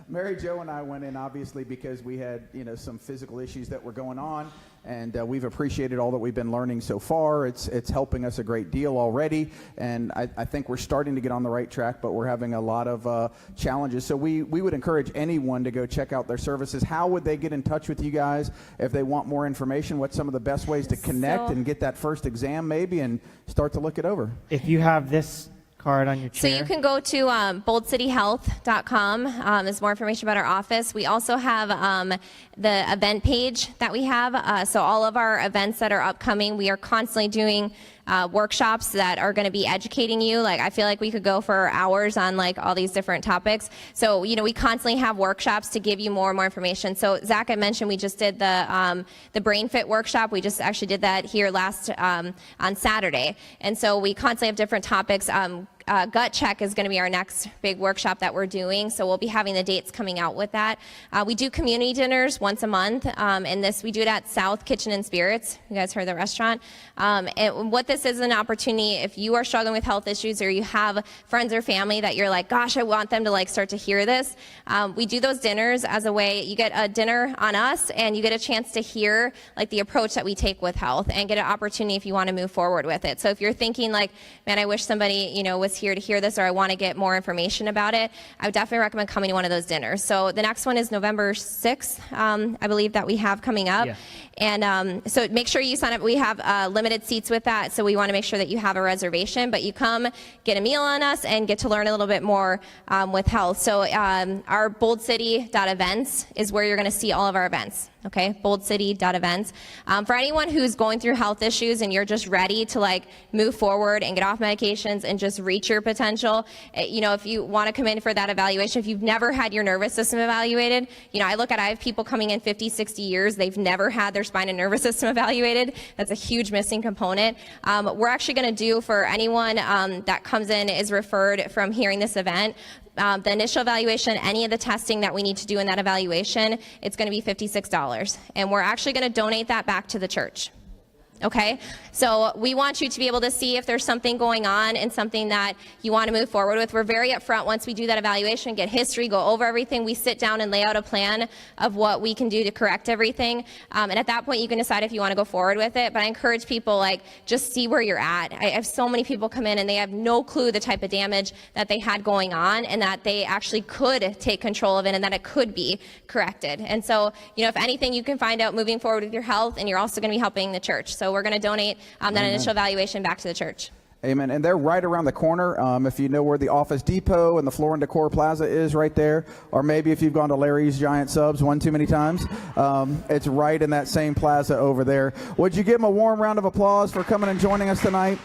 [SPEAKER 1] Mary Jo and I went in, obviously, because we had, some physical issues that were going on, and we've appreciated all that we've been learning so far. It's helping us a great deal already, and I think we're starting to get on the right track, but we're having a lot of challenges. So we would encourage anyone to go check out their services. How would they get in touch with you guys if they want more information? What's some of the best ways to connect and get that first exam maybe and start to look it over?
[SPEAKER 2] If you have this card on your chair.
[SPEAKER 3] So you can go to boldcityhealth.com. There's more information about our office. We also have the event page that we have. So all of our events that are upcoming, we are constantly doing workshops that are going to be educating you. Like, I feel like we could go for hours on like all these different topics. So, we constantly have workshops to give you more and more information. So Zach, I mentioned we just did the Brain Fit workshop. We just actually did that here last on Saturday. And so we constantly have different topics. Gut check is going to be our next big workshop that we're doing, so we'll be having the dates coming out with that. We do community dinners once a month, and we do it at South Kitchen and Spirits. You guys heard of the restaurant? And what this is an opportunity, if you are struggling with health issues or you have friends or family that you're like, gosh, I want them to like start to hear this. We do those dinners as a way, you get a dinner on us and you get a chance to hear like the approach that we take with health and get an opportunity if you want to move forward with it. So if you're thinking like, man, I wish somebody, was here to hear this, or I want to get more information about it, I would definitely recommend coming to one of those dinners. So the next one is November 6th, I believe that we have coming up. Yeah. And so make sure you sign up. We have limited seats with that, so we want to make sure that you have a reservation, but you come get a meal on us and get to learn a little bit more with health. So our boldcity.events is where you're going to see all of our events. Okay, boldcity.events. For anyone who's going through health issues and you're just ready to like move forward and get off medications and just reach your potential, if you want to come in for that evaluation, if you've never had your nervous system evaluated, I have people coming in 50, 60 years, they've never had their spine and nervous system evaluated. That's a huge missing component. We're actually going to do for anyone that comes in is referred from hearing this event. The initial evaluation, any of the testing that we need to do in that evaluation, it's going to be $56. And we're actually going to donate that back to the church. Okay, so we want you to be able to see if there's something going on and something that you want to move forward with. We're very upfront once we do that evaluation, get history, go over everything. We sit down and lay out a plan of what we can do to correct everything. And at that point, you can decide if you want to go forward with it. But I encourage people, just see where you're at. I have so many people come in and they have no clue the type of damage that they had going on and that they actually could take control of it and that it could be corrected. And so, if anything, you can find out moving forward with your health, and you're also going to be helping the church. So we're going to donate that initial evaluation back to the church.
[SPEAKER 1] Amen. And they're right around the corner. If you know where the Office Depot and the Floor and Decor Plaza is, right there, or maybe if you've gone to Larry's Giant Subs one too many times, it's right in that same plaza over there. Would you give them a warm round of applause for coming and joining us tonight?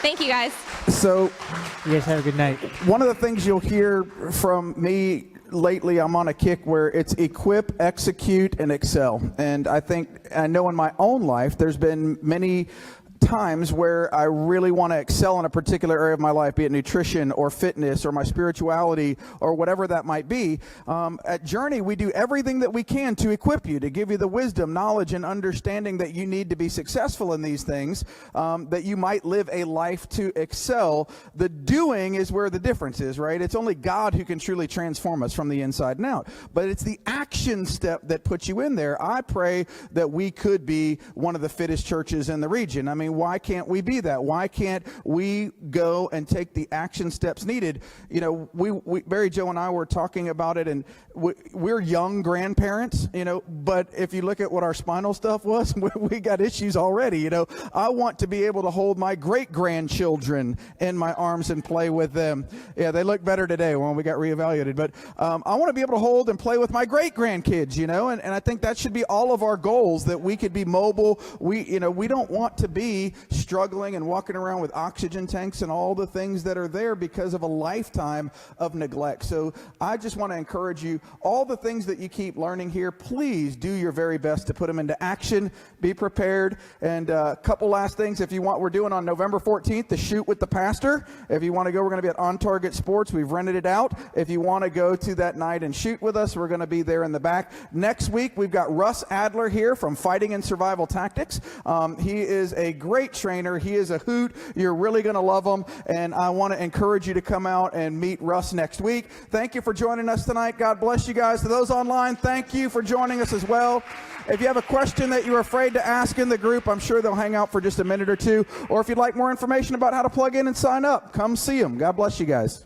[SPEAKER 3] Thank you, guys.
[SPEAKER 1] So,
[SPEAKER 2] you guys have a good night. One
[SPEAKER 1] of the things you'll hear from me lately, I'm on a kick where it's equip, execute, and excel. And I know in my own life, there's been many times where I really want to excel in a particular area of my life, be it nutrition or fitness or my spirituality or whatever that might be. At Journey, we do everything that we can to equip you, to give you the wisdom, knowledge, and understanding that you need to be successful in these things, that you might live a life to excel. The doing is where the difference is, right? It's only God who can truly transform us from the inside and out. But it's the action step that puts you in there. I pray that we could be one of the fittest churches in the region. I mean, why can't we be that? Why can't we go and take the action steps needed? Barry Joe and I were talking about it, and we're young grandparents, but if you look at what our spinal stuff was, we got issues already. I want to be able to hold my great-grandchildren in my arms and play with them. Yeah, they look better today when we got reevaluated, but I want to be able to hold and play with my great-grandkids, and I think that should be all of our goals, that we could be mobile. We don't want to be struggling and walking around with oxygen tanks and all the things that are there because of a lifetime of neglect. So I just want to encourage you, all the things that you keep learning here, please do your very best to put them into action. Be prepared. And a couple last things, if you want, we're doing on November 14th, the Shoot with the Pastor. If you want to go, we're going to be at On Target Sports. We've rented it out. If you want to go to that night and shoot with us, we're going to be there in the back. Next week, we've got Russ Adler here from Fighting and Survival Tactics. He is a great trainer. He is a hoot. You're really going to love him, and I want to encourage you to come out and meet Russ next week. Thank you for joining us tonight. God bless you guys. To those online, thank you for joining us as well. If you have a question that you're afraid to ask in the group, I'm sure they'll hang out for just a minute or two. Or if you'd like more information about how to plug in and sign up, come see them. God bless you guys.